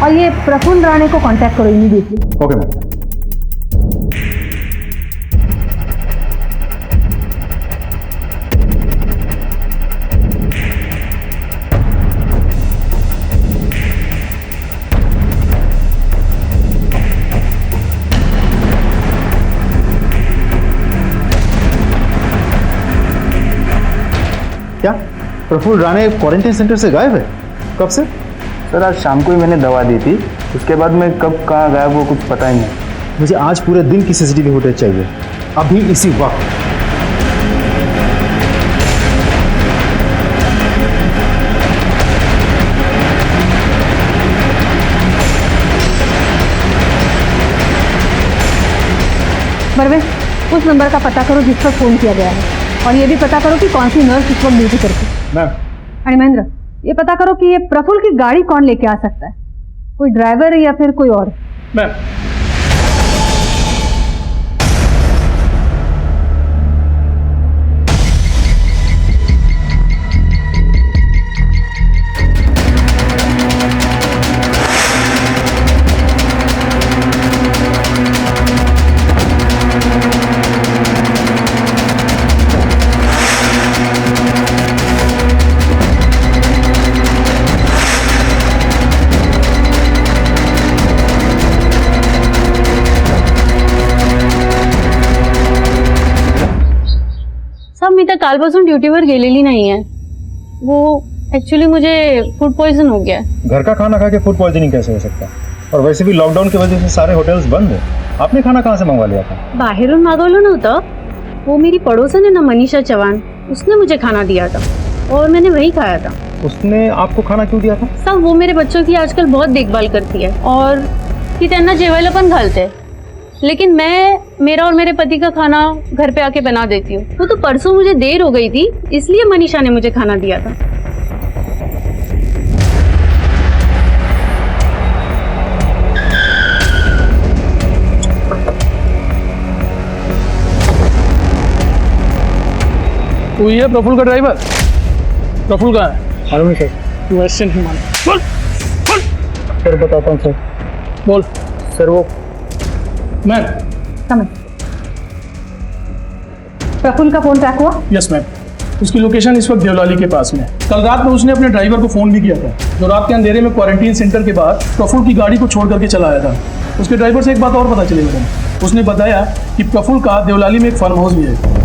और ये प्रफुल्ल राणे को कांटेक्ट करो इमीडिएटली।
Okay ma'am. क्या प्रफुल्ल राणे क्वारंटाइन सेंटर से गायब है? कब से?
सर, आज शाम को ही मैंने दवा दी थी, उसके बाद मैं कब कहाँ गायब वो कुछ पता ही नहीं।
मुझे आज पूरे दिन की CCTV फुटेज चाहिए, अभी इसी वक्त।
बरवे, उस नंबर का पता करो जिस पर फोन किया गया है, और ये भी पता करो कि कौन सी नर्स इस वक्त ड्यूटी करती है।
मैम।
अरे महेंद्र, ये पता करो कि ये प्रफुल्ल की गाड़ी कौन लेके आ सकता है, कोई ड्राइवर या फिर कोई और।
मैम।
काल पासून ड्युटीवर गेलेली नाही आहे. वो एक्चुअली मुझे फूड पॉइजन हो गया है.
घर का खाना खा के फूड पॉइजनिंग कैसे हो सकता है? और वैसे भी लॉकडाउन की वजह से सारे होटल्स बंद है. आपने खाना कहाँ से मंगवा लिया था?
बाहेरून मागवलं नव्हतं. वो मेरी पड़ोसन है ना, मनीषा चौहान, उसने मुझे खाना दिया था और मैंने वही खाया था.
उसने आपको खाना क्यों दिया था?
सब वो मेरे बच्चों की आजकल बहुत देखभाल करती है और ती त्यांना जेवायला पण घालते. लेकिन मैं मेरा और मेरे पति का खाना घर पे आके बना देती हूँ. वो तो परसों मुझे देर हो गई थी, इसलिए मनीषा ने मुझे खाना दिया था.
तो ये प्रफुल्ल का ड्राइवर? प्रफुल्ल का है?
मालूम नहीं सर.
तू ऐसे नहीं मालूम. बोल बोल.
सर बताता हूँ सर.
बोल.
सर वो
मैम.
प्रफुल्ल का फोन ट्रैक हुआ?
Yes ma'am. उसकी लोकेशन इस वक्त देवलाली के पास में है. कल रात में उसने अपने ड्राइवर को फोन भी किया था, जो रात के अंधेरे में क्वारंटीन सेंटर के बाहर प्रफुल्ल की गाड़ी को छोड़ करके चला आया था. उसके ड्राइवर से एक बात और पता चली मैडम. उसने बताया कि प्रफुल्ल का देवलाली में एक फार्म हाउस भी है.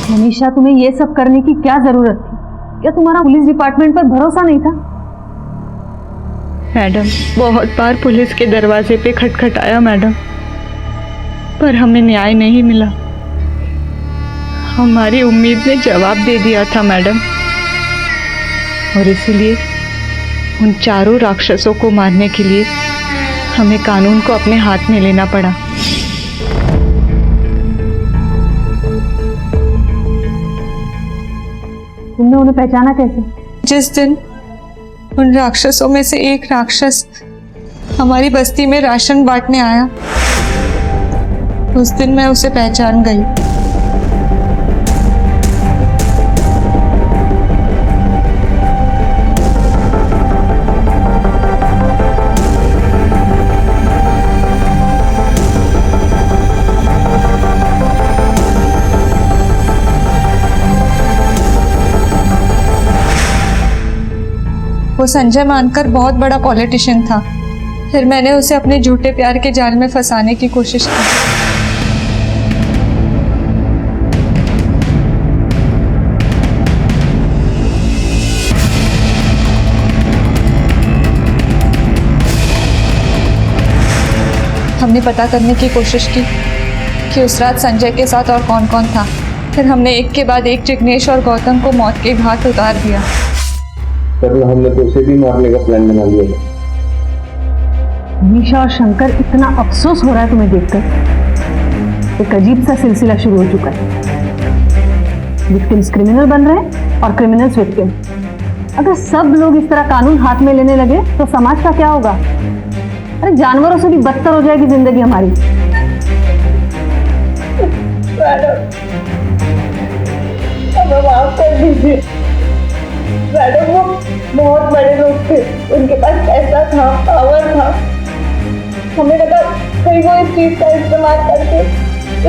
मनीषा, तुम्हें ये सब करने की क्या जरूरत थी? क्या तुम्हारा पुलिस डिपार्टमेंट पर भरोसा नहीं था?
मैडम, बहुत बार पुलिस के दरवाजे पे खटखटाया मैडम, पर हमें न्याय नहीं मिला. हमारी उम्मीद ने जवाब दे दिया था मैडम, और इसीलिए उन चारों राक्षसों को मारने के लिए हमें कानून को अपने हाथ में लेना पड़ा.
तुमने उन्हें पहचाना कैसे?
जिस दिन उन राक्षसों में से एक राक्षस हमारी बस्ती में राशन बांटने आया, उस दिन मैं उसे पहचान गई. वो संजय मानकर बहुत बड़ा पॉलिटिशियन था. फिर मैंने उसे अपने झूठे प्यार के जाल में फंसाने की कोशिश की. हमने पता करने की कोशिश की कि उस रात संजय के साथ और कौन कौन था. फिर हमने एक के बाद एक जिग्नेश और गौतम को मौत के घाट उतार दिया.
तभी हमने तो उसे भी मारने का प्लान बना लिया.
मनीषा और शंकर, इतना अफसोस हो रहा है तुम्हें देखकर. एक अजीब सा सिलसिला शुरू हो चुका है. विक्टिम्स क्रिमिनल बन रहे हैं और क्रिमिनल्स विक्टिम. अगर सब लोग इस तरह कानून हाथ में लेने लगे तो समाज का क्या होगा? अरे जानवरों से भी बदतर हो जाएगी जिंदगी हमारी.
हमें माफ कर दीजिए मैडम. वो बहुत बड़े लोग थे, उनके पास पैसा था, पावर था. हमें लगा कहीं वो इस चीज का इस्तेमाल करके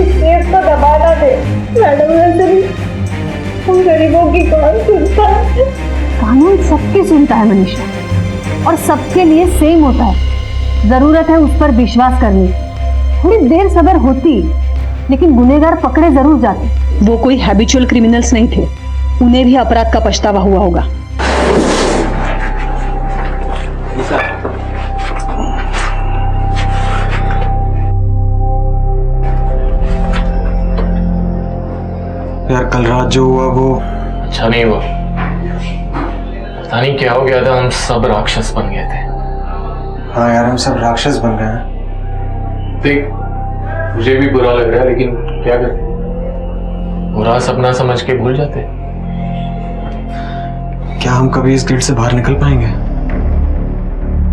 इस केस को दबा ना दे. मैडम, वैसे भी हम गरीबों की कौन सुनता है?
कानून सबकी सुनता है मनीषा, और सबके लिए सेम होता है. जरूरत है उस पर विश्वास करने की. थोड़ी देर सब्र होती, लेकिन गुनहगार पकड़े जरूर जाते.
वो कोई हैबिचुअल क्रिमिनल्स नहीं थे. उन्हें भी अपराध का पछतावा हुआ होगा.
यार कल रात जो हुआ वो
अच्छा नहीं हुआ. पता नहीं क्या हो गया था, हम सब राक्षस बन गए थे.
हाँ यार, हम सब राक्षस बन गए हैं.
देख, मुझे भी बुरा लग रहा है, लेकिन क्या करें, बुरा सपना समझ के भूल जाते.
क्या हम कभी इस गेट से बाहर निकल पाएंगे?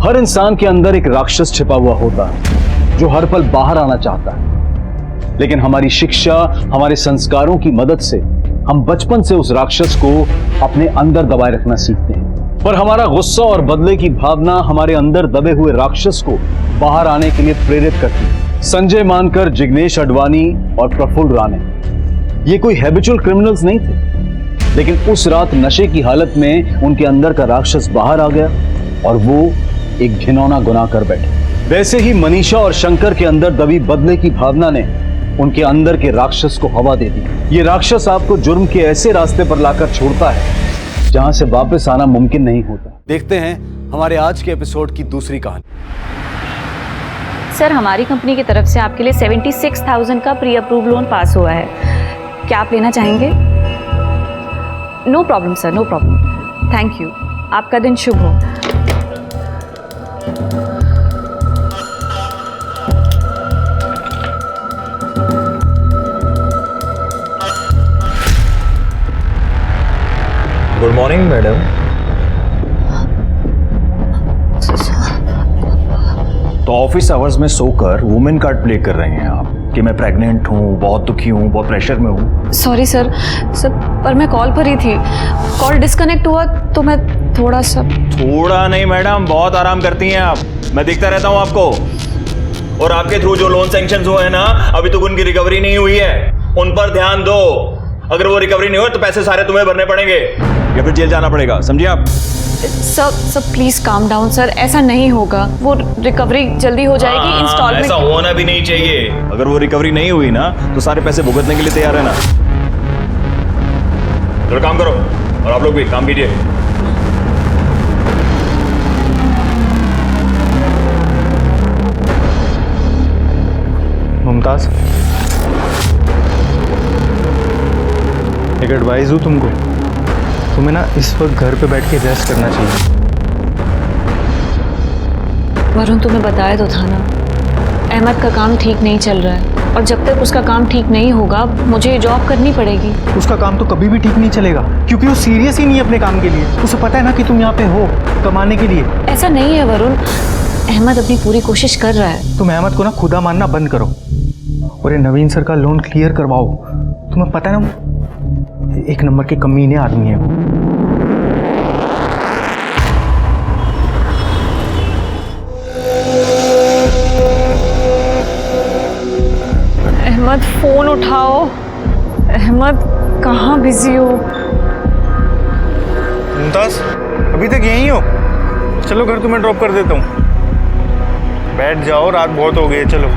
हर इंसान के अंदर एक राक्षस छिपा हुआ होता है जो हर पल बाहर आना चाहता है. लेकिन हमारी शिक्षा, हमारे संस्कारों की मदद से हम बचपन से उस राक्षस को अपने अंदर दबाए रखना सीखते हैं. पर हमारा गुस्सा और बदले की भावना हमारे अंदर दबे हुए राक्षस को बाहर आने के लिए प्रेरित करती है। संजय मानकर, जिग्नेश अडवाणी और प्रफुल्ल राणे ये कोई हैबिचुअल क्रिमिनल्स नहीं थे, लेकिन उस रात नशे की हालत में उनके अंदर का राक्षस बाहर आ गया और वो एक घिनौना गुनाह कर बैठे। वैसे ही मनीषा और शंकर के अंदर दबी बदले की भावना ने उनके अंदर के राक्षस को हवा दे दी। ये राक्षस आपको जुर्म के ऐसे रास्ते पर लाकर छोड़ता है जहां से वापस आना मुमकिन नहीं होता। देखते हैं हमारे आज के एपिसोड की दूसरी कहानी।
सर, हमारी कंपनी की तरफ से आपके लिए 76,000 का प्री अप्रूव लोन पास हुआ है। क्या आप लेना चाहेंगे? No problem sir, no problem. Thank you. आपका दिन शुभ हो।
Good morning madam. तो ऑफिस आवर्स में सोकर वुमेन कार्ड प्ले कर रहे हैं आप कि मैं प्रेग्नेंट हूँ, बहुत दुखी हूँ, बहुत प्रेशर में हूँ।
सॉरी सर, पर मैं कॉल पर ही थी। कॉल डिस्कनेक्ट हुआ तो मैं थोड़ा
नहीं मैडम, बहुत आराम करती हैं आप, मैं देखता रहता हूँ आपको। और आपके थ्रू जो लोन सैंक्शन हुए हैं ना, अभी तक उनकी रिकवरी नहीं हुई है, उन पर ध्यान दो। अगर वो रिकवरी नहीं हो तो पैसे सारे तुम्हें भरने पड़ेंगे या फिर जेल जाना पड़ेगा, समझिए आप।
Sir please calm down sir, ऐसा नहीं होगा। वो रिकवरी जल्दी हो जाएगी। इंस्टॉलमेंट
ऐसा होना भी नहीं चाहिए। अगर वो रिकवरी नहीं हुई ना तो सारे पैसे भुगतने के लिए तैयार है ना। चलो काम करो, और आप लोग भी काम कीजिए।
मुमताज, एक एडवाइस दूं तुमको, तुम्हें ना इस वक्त घर पे बैठ के रेस्ट करना चाहिए।
वरुण, तुम्हें बताया तो था ना, अहमद का काम ठीक नहीं चल रहा है और जब तक उसका काम ठीक नहीं होगा मुझे ये जॉब करनी पड़ेगी।
उसका काम तो कभी भी ठीक नहीं चलेगा क्योंकि वो सीरियस ही नहीं है अपने काम के लिए। उसे पता है ना कि तुम यहाँ पे हो कमाने के लिए।
ऐसा नहीं है वरुण, अहमद अपनी पूरी कोशिश कर रहा है।
तुम अहमद को ना खुदा मानना बंद करो और ये नवीन सर का लोन क्लियर करवाओ। तुम्हें पता है ना, एक नंबर के कमीने आदमी है वो।
अहमद फोन उठाओ। अहमद कहाँ बिजी हो?
मुमताज, अभी तक यहीं हो? चलो घर तुम्हें ड्रॉप कर देता हूँ। बैठ जाओ, रात बहुत हो गई है। चलो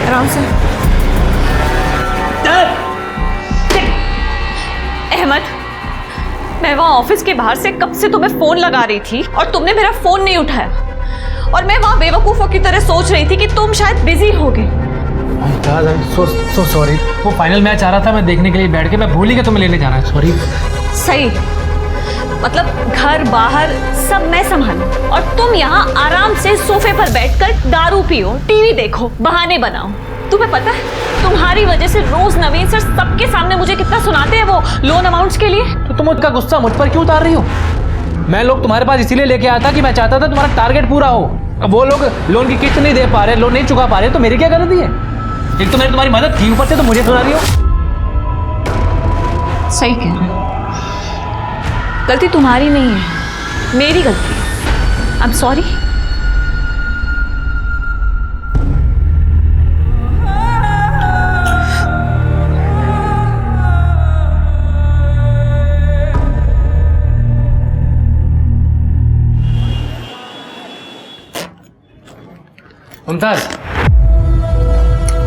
आराम से। अहमद, मैं वहाँ ऑफिस के बाहर से कब से तुम्हें फोन लगा रही थी और तुमने मेरा फोन नहीं उठाया और मैं वहाँ बेवकूफों की तरह सोच रही थी कि तुम शायद बिजी होगे।
So sorry. वो फाइनल मैच आ रहा था, मैं देखने के लिए बैठ के मैं भूल ही गया तुम्हें लेने जाना है। सॉरी।
सही, मतलब घर बाहर सब मैं संभालूं और तुम यहाँ आराम से सोफे पर बैठकर दारू पियो, टीवी देखो, बहाने बनाओ। तुम्हें पता है तुम्हारी वजह से रोज नवीन सर सबके सामने मुझे कितना सुनाते हैं वो लोन अमाउंट्स के लिए।
तो तुम उसका गुस्सा मुझ पर क्यों उतार रही हो? मैं लोग तुम्हारे पास इसीलिए लेके आया था कि मैं चाहता था तुम्हारा टारगेट पूरा हो। अब वो लोग लोन की किस्त नहीं दे पा रहे, लोन नहीं चुका पा रहे, तो मेरी क्या गलती है? एक तो मैंने तुम्हारी मदद की, ऊपर से तो मुझे सुना रही हो।
सही कह रहे हो, गलती तुम्हारी नहीं है, मेरी गलती है। आई एम सॉरी।
मुमताज,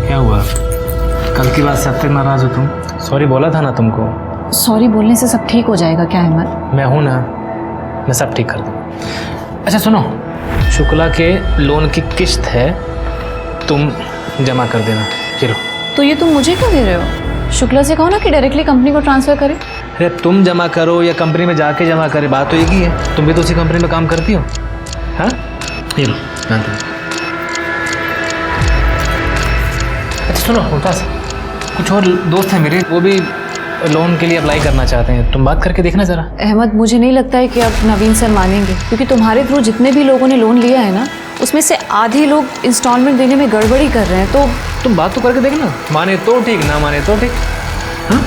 क्या हुआ? कल की बात से अब तक नाराज हो तुम? सॉरी बोला था ना तुमको।
सॉरी बोलने से सब ठीक हो जाएगा क्या अहमद?
मैं हूं ना, मैं सब ठीक कर दूँ। अच्छा सुनो, शुक्ला के लोन की किस्त है, तुम जमा कर देना। चलो।
तो ये तुम मुझे क्यों दे रहे हो? शुक्ला से कहो ना कि डायरेक्टली कंपनी को ट्रांसफर करे।
अरे तुम जमा करो या कंपनी में जाके जमा करे, बात तो एक ही है। तुम भी तो उसी कंपनी में काम करती हो। हाँ, ये लो। अच्छा सुनो मुमताज, कुछ और दोस्त हैं मेरे, वो भी लोन के लिए अप्लाई करना चाहते हैं, तुम बात करके देखना जरा।
अहमद, मुझे नहीं लगता है कि अब नवीन सर मानेंगे, क्योंकि तुम्हारे थ्रू जितने भी लोगों ने लोन लिया है ना, उसमें से आधे लोग इंस्टॉलमेंट देने में गड़बड़ी कर रहे हैं। तो
तुम बात तो करके देखना, माने तो ठीक, ना माने तो ठीक। हाँ?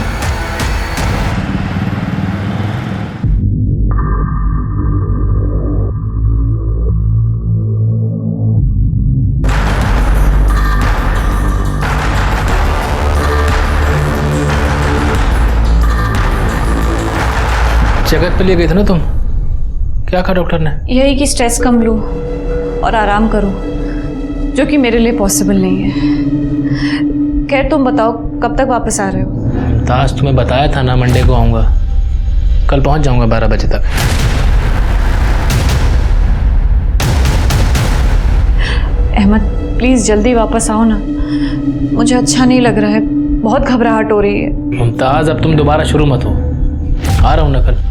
चेकअप पे लिए गई थी ना तुम, क्या कहा डॉक्टर ने?
यही कि स्ट्रेस कम लो और आराम करो, जो कि मेरे लिए पॉसिबल नहीं है। खैर तुम बताओ कब तक वापस आ रहे हो?
मुमताज तुम्हें बताया था ना मंडे को आऊँगा, कल पहुँच जाऊँगा 12 बजे तक।
अहमद प्लीज़ जल्दी वापस आओ ना, मुझे अच्छा नहीं लग रहा है, बहुत घबराहट हो रही है।
मुमताज अब तुम दोबारा शुरू मत हो, आ रहा हूँ ना कल।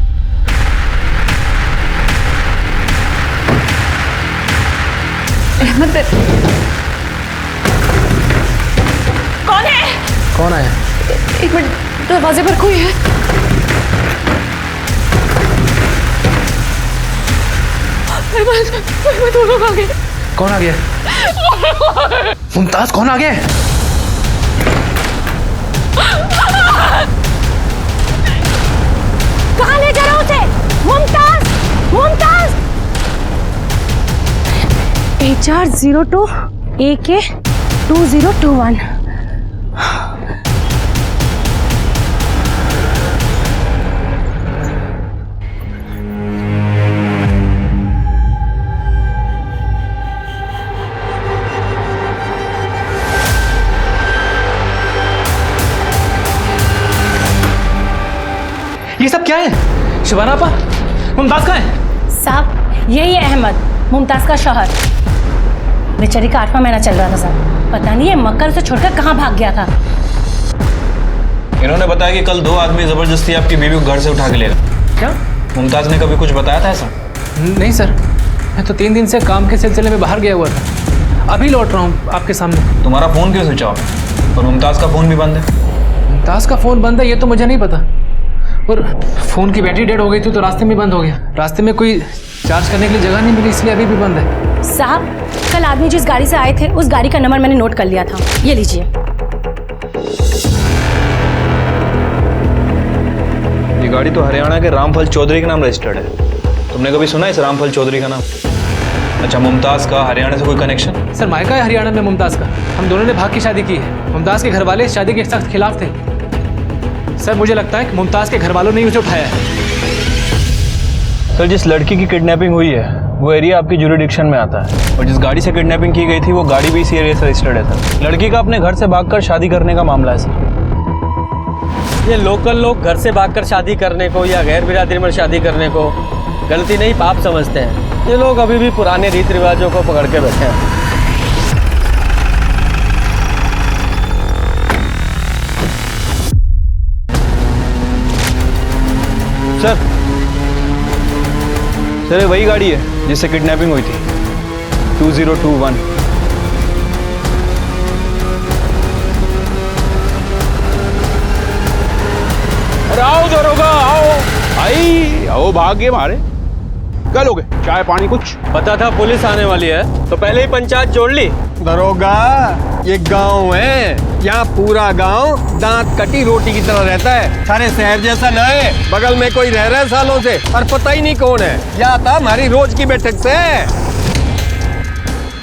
अहमद कौन है?
कौन आया?
एक मिनट, दरवाजे पर कोई है। अहमद वो लोग आ गए।
कौन आ गया? मुमताज कौन आ गया?
कहाँ ले जा रहे हो उसे? मुमताज, मुमताज। HR02 AK2021।
ये सब क्या है? शिवाना आपा, मुमताज कहाँ है?
साहब यही है अहमद, मुमताज का शौहर। बेचारी का 8वां महीना चल रहा था साहब, पता नहीं ये मक्कर उसे छोड़कर कहाँ भाग गया था।
इन्होंने बताया कि कल 2 आदमी जबरदस्ती आपकी बीवी को घर से उठा के ले गए।
क्या?
मुमताज ने कभी कुछ बताया था ऐसा?
नहीं सर, मैं तो 3 दिन से काम के सिलसिले में बाहर गया हुआ था, अभी लौट रहा हूँ आपके सामने।
तुम्हारा फोन क्यों स्विच ऑफ है? और मुमताज का फोन भी बंद है।
मुमताज का फोन बंद है ये तो मुझे नहीं पता, और फोन की बैटरी डेड हो गई थी तो रास्ते में बंद हो गया। रास्ते में कोई चार्ज करने के लिए जगह नहीं मिली, इसलिए अभी भी बंद है।
साहब कल आदमी जिस गाड़ी से आए थे उस गाड़ी का नंबर मैंने नोट कर लिया था, ये लीजिए।
ये गाड़ी तो हरियाणा के रामफल चौधरी के नाम रजिस्टर्ड है। तुमने कभी सुना इस रामफल चौधरी का नाम? अच्छा, मुमताज का हरियाणा से कोई कनेक्शन?
सर मायका है हरियाणा में मुमताज का, हम दोनों ने भाग की शादी की है। मुमताज के घर वाले इस शादी के सख्त खिलाफ थे। सर मुझे लगता है कि मुमताज के घर वालों ने उसे उठाया है।
सर जिस लड़की की किडनैपिंग हुई है वो एरिया आपकी ज्यूरिडिक्शन में आता है, और जिस गाड़ी से किडनैपिंग की गई थी वो गाड़ी भी इसी एरिया से रजिस्टर्ड है सर। लड़की का अपने घर से भागकर शादी करने का मामला है सर।
ये लोकल लोग घर से भागकर शादी करने को या गैर बिरादरी में शादी करने को गलती नहीं पाप समझते हैं। ये लोग अभी भी पुराने रीति रिवाजों को पकड़ के बैठे हैं।
सर ये वही गाड़ी है जिससे किडनैपिंग हुई थी, 2021।
अरे आओ दरोगा, आओ भाग्य मारे। क्या लोगे? चाय पानी कुछ?
पता था पुलिस आने वाली है तो पहले ही पंचायत जोड़ ली।
दरोगा ये गांव है, यहाँ पूरा गांव दांत कटी रोटी की तरह रहता है। सारे शहर जैसा न है, बगल में कोई रह रहा है सालों से और पता ही नहीं कौन है। या था हमारी रोज की बैठक से।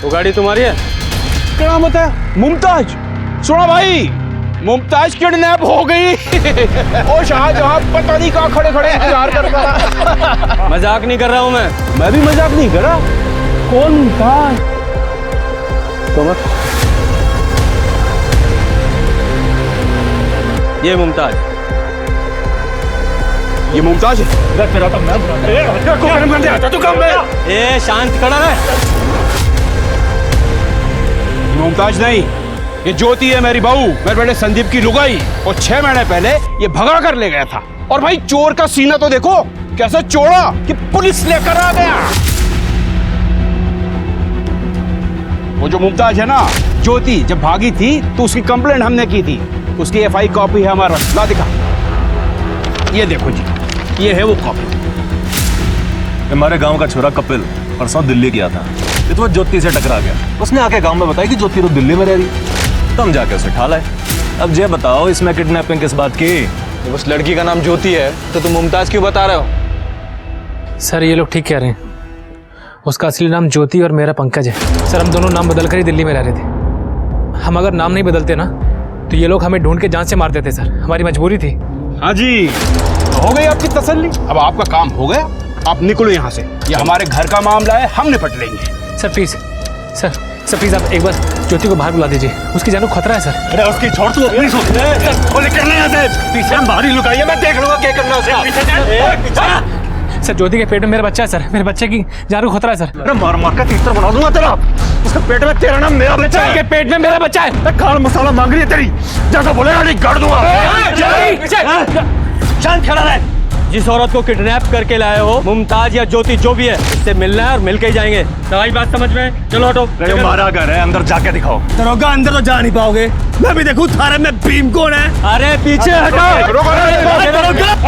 वो गाड़ी तुम्हारी है?
क्या नाम है? मुमताज। सुना भाई, मुमताज किडनैप हो गई। ओ शाहजहां पता नहीं कहाँ खड़े खड़े इंतजार कर रहा।
मजाक नहीं कर रहा हूँ
मैं भी मजाक नहीं कर रहा। कौन मुमताज?
ये मुमताज।
ये मुमताज है? तेरा तो मैं
ए शांत खड़ा है।
मुमताज नहीं, ये ज्योति है मेरी बहू, मेरे बेटे संदीप की लुगाई। और 6 महीने पहले ये भगा कर ले गया था। और भाई चोर का सीना तो देखो कैसे चोड़ा कि पुलिस लेकर आ गया। वो जो मुमताज है ना, ज्योति, जब भागी थी तो उसकी कंप्लेंट हमने की थी। उसकी FI कॉपी है हमारा, ला दिखा। ये देखो जी, ये है वो कॉपी।
हमारे गांव का छोरा कपिल परसों दिल्ली गया था, तो वो ज्योति से टकरा गया। उसने आके गांव में बताया कि ज्योति तो दिल्ली में रह रही। तो हम जाके उसे उठा लाए। अब ये बताओ इसमें किडनैपिंग किस बात की?
जब उस लड़की का नाम ज्योति है तो तुम मुमताज क्यों बता रहे हो?
सर ये लोग ठीक कह रहे हैं, उसका असली नाम ज्योति और मेरा पंकज है। सर हम दोनों नाम बदल कर ही दिल्ली में रह रहे थे। हम अगर नाम नहीं बदलते ना तो ये लोग हमें ढूंढ के जान से मार देते सर, हमारी मजबूरी थी।
हाँ जी, हो गई आपकी तसल्ली? अब आपका काम हो गया, आप निकलो यहाँ से। ये हमारे घर का मामला है, हम निपट लेंगे।
सर प्लीज, सर प्लीज आप एक बार ज्योति को बाहर बुला दीजिए, उसकी जान को खतरा है सर।
अरे उसकी छोड़ तू अपनी सोच। बोले करना यहाँ से, पीछे हम बाहर ही लुकाइए, मैं देख लूंगा क्या करना है।
सर ज्योति के पेट में मेरा बच्चा है सर, मेरे बच्चे की जान को खतरा है सर।
अरे मार मार का तीसरा बना दूंगा तेरा। उसके पेट में तेरा नाम, मेरा बच्चा है।
पेट में मेरा बच्चा है।
खाल मसाला मांग रही है तेरी, जैसा बोलेगा नहीं गाड़ दूंगा।
शांत खड़ा रहे। जिस औरत को किडनैप करके लाए हो, मुमताज या ज्योति जो भी है, इससे मिलना है और मिल के ही जाएंगे। तुम्हारी बात समझ में? चलो हटो।
हमारा घर है, अंदर जाके दिखाओ।
दरोगा अंदर तो जा नहीं पाओगे, मैं भी देखूं थारे में भीम कौन है। अरे पीछे हटो।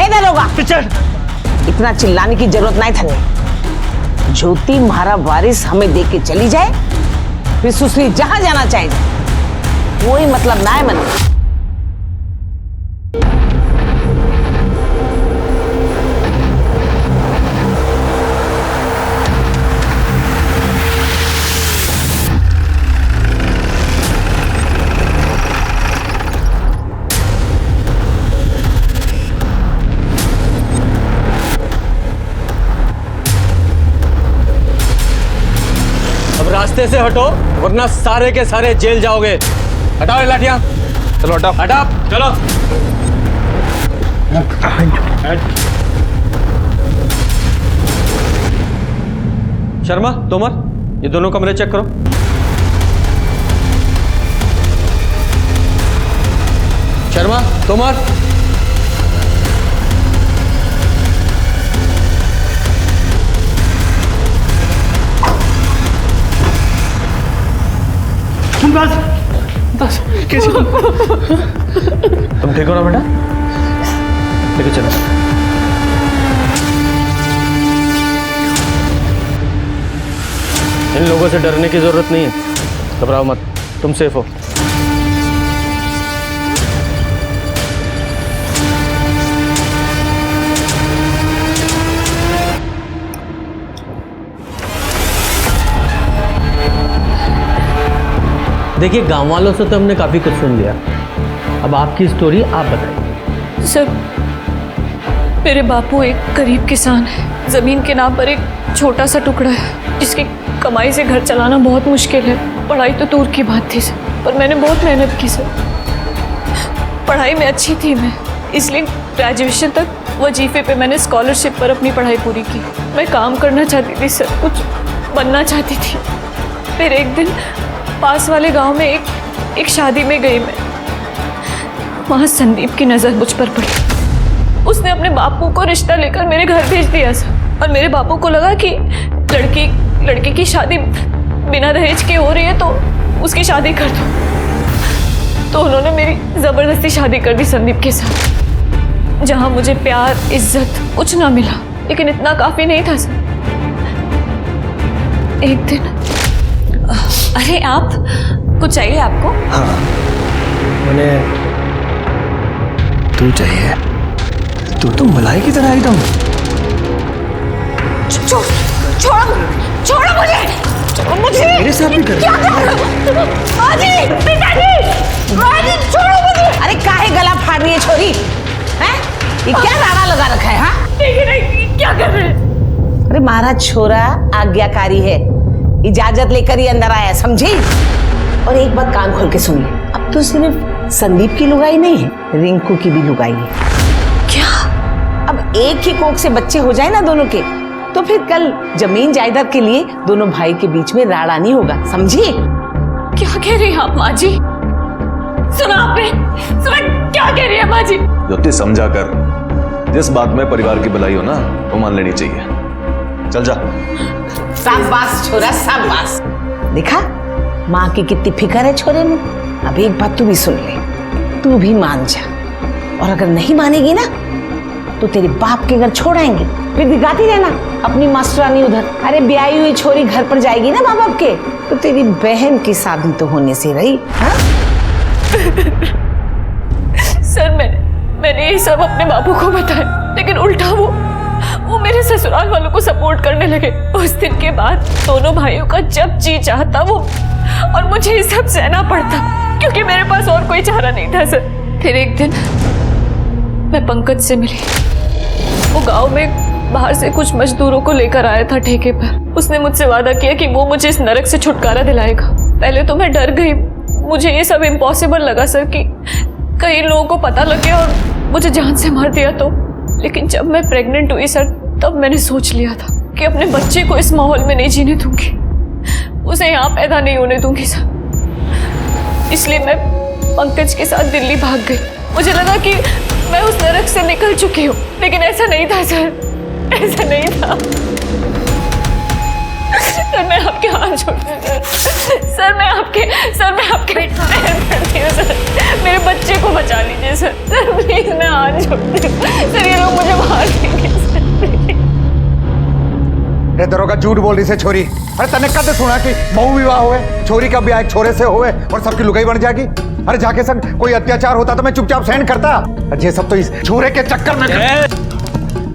दरोगा पीछे, इतना चिल्लाने की जरूरत नहीं था। ज्योति हमारा वारिस हमें देख के चली जाए, फिर सुसरी जहां जाना चाहिए, कोई मतलब ना है मन।
रास्ते से हटो वरना सारे के सारे जेल जाओगे। हटाओ ये लाठियां।
चलो हटाओ।
हटाओ चलो। शर्मा, तोमर, ये दोनों कमरे चेक करो। शर्मा, तोमर,
बस कैसे
तुम ठीक हो ना बेटा? लेके चलो। इन लोगों से डरने की जरूरत नहीं है, घबराओ मत, तुम सेफ हो। देखिए गांव वालों से तो हमने काफी कुछ सुन लिया, अब आपकी स्टोरी आप बताइए।
सर, मेरे बापू एक गरीब किसान है। जमीन के नाम पर एक छोटा सा टुकड़ा है, जिसकी कमाई से घर चलाना बहुत मुश्किल है। पढ़ाई तो दूर की बात थी सर, पर मैंने बहुत मेहनत की सर। पढ़ाई में अच्छी थी मैं, इसलिए ग्रेजुएशन तक वजीफे पे मैंने स्कॉलरशिप पर अपनी पढ़ाई पूरी की। मैं काम करना चाहती थी सर, कुछ बनना चाहती थी। फिर एक दिन पास वाले गांव में एक शादी में गई मैं। वहां संदीप की नजर मुझ पर पड़ी। उसने अपने बापू को रिश्ता लेकर मेरे घर भेज दिया सर, और मेरे बापू को लगा कि लड़की की शादी बिना दहेज के हो रही है, तो उसकी शादी कर दो। तो उन्होंने मेरी जबरदस्ती शादी कर दी संदीप के साथ, जहां मुझे प्यार, इज्जत कुछ ना मिला। लेकिन इतना काफी नहीं था सर। एक दिन अरे आप कुछ चाहिए आपको?
हाँ, मैंने तू चाहिए। तू तो मलाई की तरह एकदम।
छोड़ो मुझे।
मेरे साथ भी कर
क्या कर रहे हो? पिताजी, छोड़ो मुझे। अरे काहे गला फाड़ रही है छोरी? हैं? ये क्या नारा लगा रखा है? हाँ?
नहीं, क्या कर रहे हैं?
अरे महाराज छोरा आज्ञाकारी है, इजाजत लेकर ही अंदर आया, समझी? और एक बात कान खोल के सुन ले, अब तो सिर्फ संदीप की लुगाई नहीं है, रिंकू की भी लुगाई है।
क्या?
अब एक ही कोख से बच्चे हो जाए ना दोनों के, तो फिर कल जमीन जायदाद के लिए दोनों भाई के बीच में राड़ा नहीं होगा, समझी?
क्या कह रही हैं आप माँ जी? सुना आपने? सुना क्या कह रही है माँ जी?
ज्योति समझा कर, जिस बात में परिवार की भलाई हो ना, वो मान लेनी चाहिए। चल जा।
शाबाश छोरा, शाबाश। देखा माँ की कितनी फिक्र है छोरे में। अब एक बात तू भी सुन ले, तू भी मान जा, और अगर नहीं मानेगी ना तो तेरे बाप के घर छोड़ आएंगे, फिर दिखाती रहना अपनी मास्टरानी उधर। अरे ब्याही हुई छोरी घर पर जाएगी ना माँ बाप के, तो तेरी बहन की शादी तो होने से रही। हाँ?
सर मैंने ये सब अपने बापू को बताया, लेकिन उल्टा वो मेरे ससुराल वालों को सपोर्ट करने लगे। उस दिन के बाद दोनों भाइयों का जब जी चाहता वो, और मुझे ये सब सहना पड़ता, क्योंकि मेरे पास और कोई चारा नहीं था सर। फिर एक दिन मैं पंकज से मिली। वो गांव में बाहर से कुछ मजदूरों को लेकर आया था ठेके पर। उसने मुझसे वादा किया कि वो मुझे इस नरक से छुटकारा दिलाएगा। पहले तो मैं डर गई, मुझे ये सब इम्पॉसिबल लगा सर कि कई लोगों को पता लग गया और मुझे जान से मार दिया तो। लेकिन जब मैं प्रेग्नेंट हुई सर, तब मैंने सोच लिया था कि अपने बच्चे को इस माहौल में नहीं जीने दूंगी, उसे यहाँ पैदा नहीं होने दूंगी सर। इसलिए मैं पंकज के साथ दिल्ली भाग गई। मुझे लगा कि मैं उस नरक से निकल चुकी हूँ, लेकिन ऐसा नहीं था सर, ऐसा नहीं था सर। मैं आपके हाथ जोड़ती हूँ सर, मैं आपके पैर पड़ती हूँ सर, मेरे बच्चे को बचा लीजिए सर। सर प्लीज, मैं हाथ जोड़ती हूँ सर, ये लोग मुझे मार देंगे सर।
रे दरोगा झूठ बोल रही से छोरी। अरे तने कद सुना कि बहु विवाह हुए, छोरी का ब्याह एक छोरे से हुए और सबकी लुगाई बन जाएगी। अरे जाके संग कोई अत्याचार होता तो मैं चुपचाप सहन करता। ये सब तो इस छोरे के चक्कर में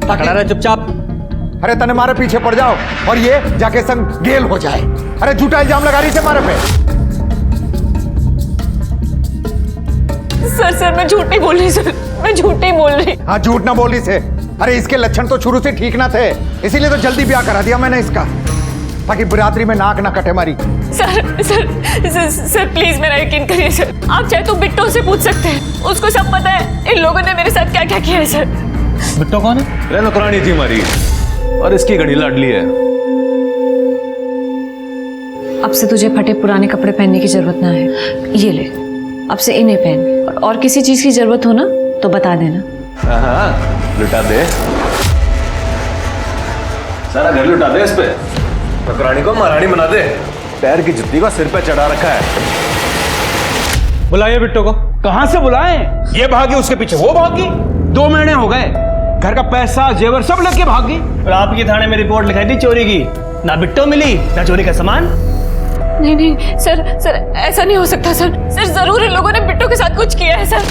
पकड़ा रहे चुपचाप।
अरे तने मारे पीछे पड़ जाओ और ये जाके संग गेल हो जाए। अरे झूठा इल्जाम लगा रही से मारे पे।
सर मैं झूठ नहीं बोल रही सर, मैं झूठ नहीं बोल रही।
हाँ झूठ ना बोल रही से। अरे इसके लक्षण तो शुरू से ठीक ना थे, इसीलिए तो जल्दी ब्याह करा दिया मैंने इसका, ताकि बरातरी में नाक ना कटे मारी।
सर प्लीज मेरा यकीन करिए सर। आप चाहे तो बिट्टो से पूछ सकते हैं, उसको सब पता है इन लोगों ने मेरे साथ क्या क्या किया है सर।
बिट्टो कौन है? नौकरानी थी हमारी और इसकी घड़ी लाडली है।
अब से तुझे फटे पुराने कपड़े पहनने की जरूरत ना है, ये ले, अब से इन्हें पहन। और किसी चीज की जरूरत हो ना तो बता देना।
हाँ, लुटा दे, सारा घर लुटा दे इस पे। नौकरानी को महारानी बना दे। पैर की जुत्ती को सिर पे चढ़ा रखा है।
बुलाइए बिट्टो को।
कहां से बुलाएं? ये भागी, उसके पीछे वो भागी। 2 महीने हो गए, घर का पैसा जेवर सब लेके भागी।
और आपकी थाने में रिपोर्ट लिखाई थी चोरी की, ना बिट्टो मिली ना चोरी का सामान।
नहीं सर ऐसा नहीं हो सकता सर। जरूर इन लोगों ने बिट्टो के साथ कुछ किया है सर।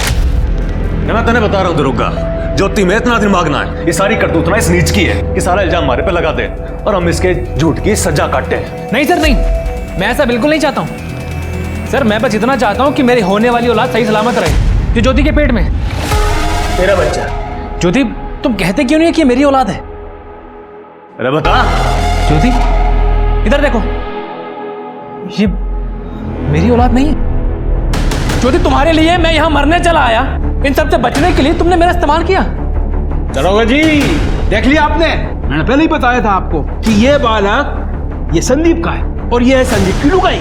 मैं तने बता रहा हूँ दरोगा, ज्योति में इतना दिमाग ना है। ये सारी करतूत ना इस नीच की है कि सारा इल्जाम हमारे पे लगा दे और हम इसके झूठ की सजा काटते हैं।
नहीं सर नहीं, मैं ऐसा बिल्कुल नहीं चाहता हूँ सर। मैं बस इतना चाहता हूँ कि मेरी होने वाली औलाद सही सलामत रहे, जो ज्योति के पेट में तेरा बच्चा। ज्योति तुम कहते क्यों नहीं है कि मेरी औलाद है?
अरे बता
ज्योति, इधर देखो, ये मेरी औलाद नहीं है। ज्योति तुम्हारे लिए मैं यहां मरने चला आया, इन सब से बचने के लिए तुमने मेरा इस्तेमाल किया।
दरोगा जी देख लिया आपने, मैंने पहले ही बताया था आपको कि ये बालक ये संदीप का है और ये है संदीप की लुगाई।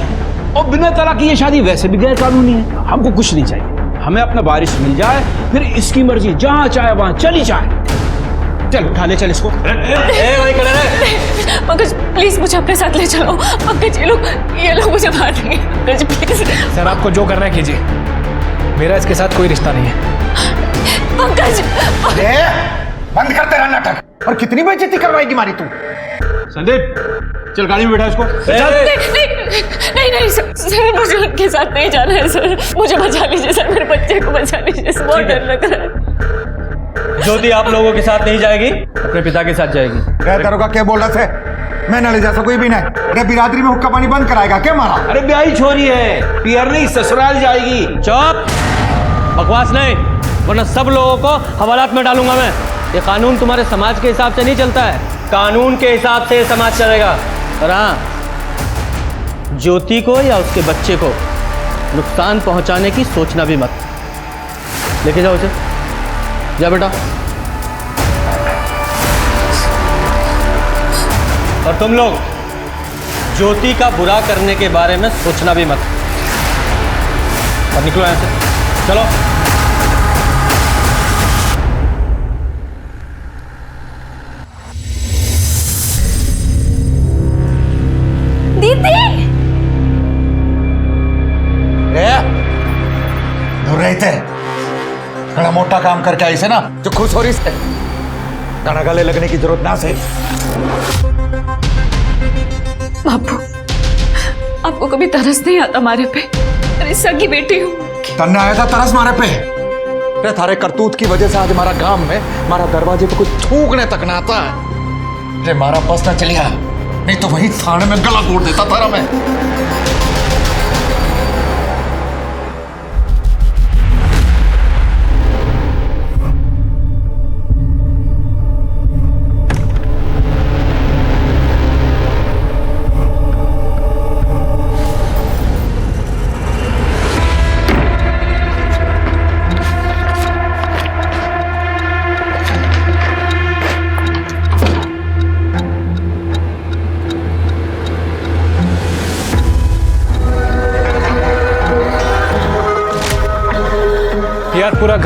और बिना तलाक की ये शादी वैसे भी गैर कानूनी है। हमको कुछ नहीं चाहिए, हमें अपना वारिस मिल जाए, फिर इसकी मर्जी, जहां चाहे वहां चली जाए। चल उठा ले, चल इसको।
पंकज प्लीज मुझे अपने साथ ले चलो। पंकज ये लोग मुझे मार देंगे। पंकज प्लीज।
सर आपको जो करना है कीजिए, मेरा इसके साथ कोई रिश्ता नहीं है।
पंकज
बंद करते रहना नाटक। और कितनी बेइज्जती करवाएगी मारी तू?
संदीप चल गाड़ी में बैठा इसको।
नहीं सर मुझे उनके साथ नहीं जाना है सर। मुझे बचा लीजिए सर, मेरे बच्चे को बचा लीजिए, बहुत डर लग रहा है।
ज्योति आप लोगों के साथ नहीं जाएगी, अपने पिता के साथ जाएगी।
दरोगा क्या बोल रहा थे? मैं न ले जा सकूं भी नहीं। अरे बिरादरी में हुक्का पानी बंद कराएगा क्या मारा?
अरे ब्याही छोरी है, पियर नहीं ससुराल जाएगी।
चुप, बकवास नहीं, वरना सब लोगों को हवालात में डालूंगा मैं। ये कानून तुम्हारे समाज के हिसाब से नहीं चलता है, कानून के हिसाब से ये समाज चलेगा। और हाँ, ज्योति को या उसके बच्चे को नुकसान पहुंचाने की सोचना भी मत। लेके जाओ उसे, जा बेटा। और तुम लोग ज्योति का बुरा करने के बारे में सोचना भी मत। और निकलो यहां से, चलो।
दीदी
दूर रहते, बड़ा मोटा काम करके आई से ना, जो खुश हो रही से गाना गले लगने की जरूरत ना से।
बापू आपको कभी तरस नहीं आता मारे पे? अरे सगी बेटी हूँ।
तन्ने आया था तरस मारे पे? अरे थारे करतूत की वजह से आज हमारा गांव में हमारा दरवाजे पे कुछ थूकने तक ना आता है। अरे मारा बस ना चलिया, नहीं तो वही थाने में गला तोड़ देता थारा मैं।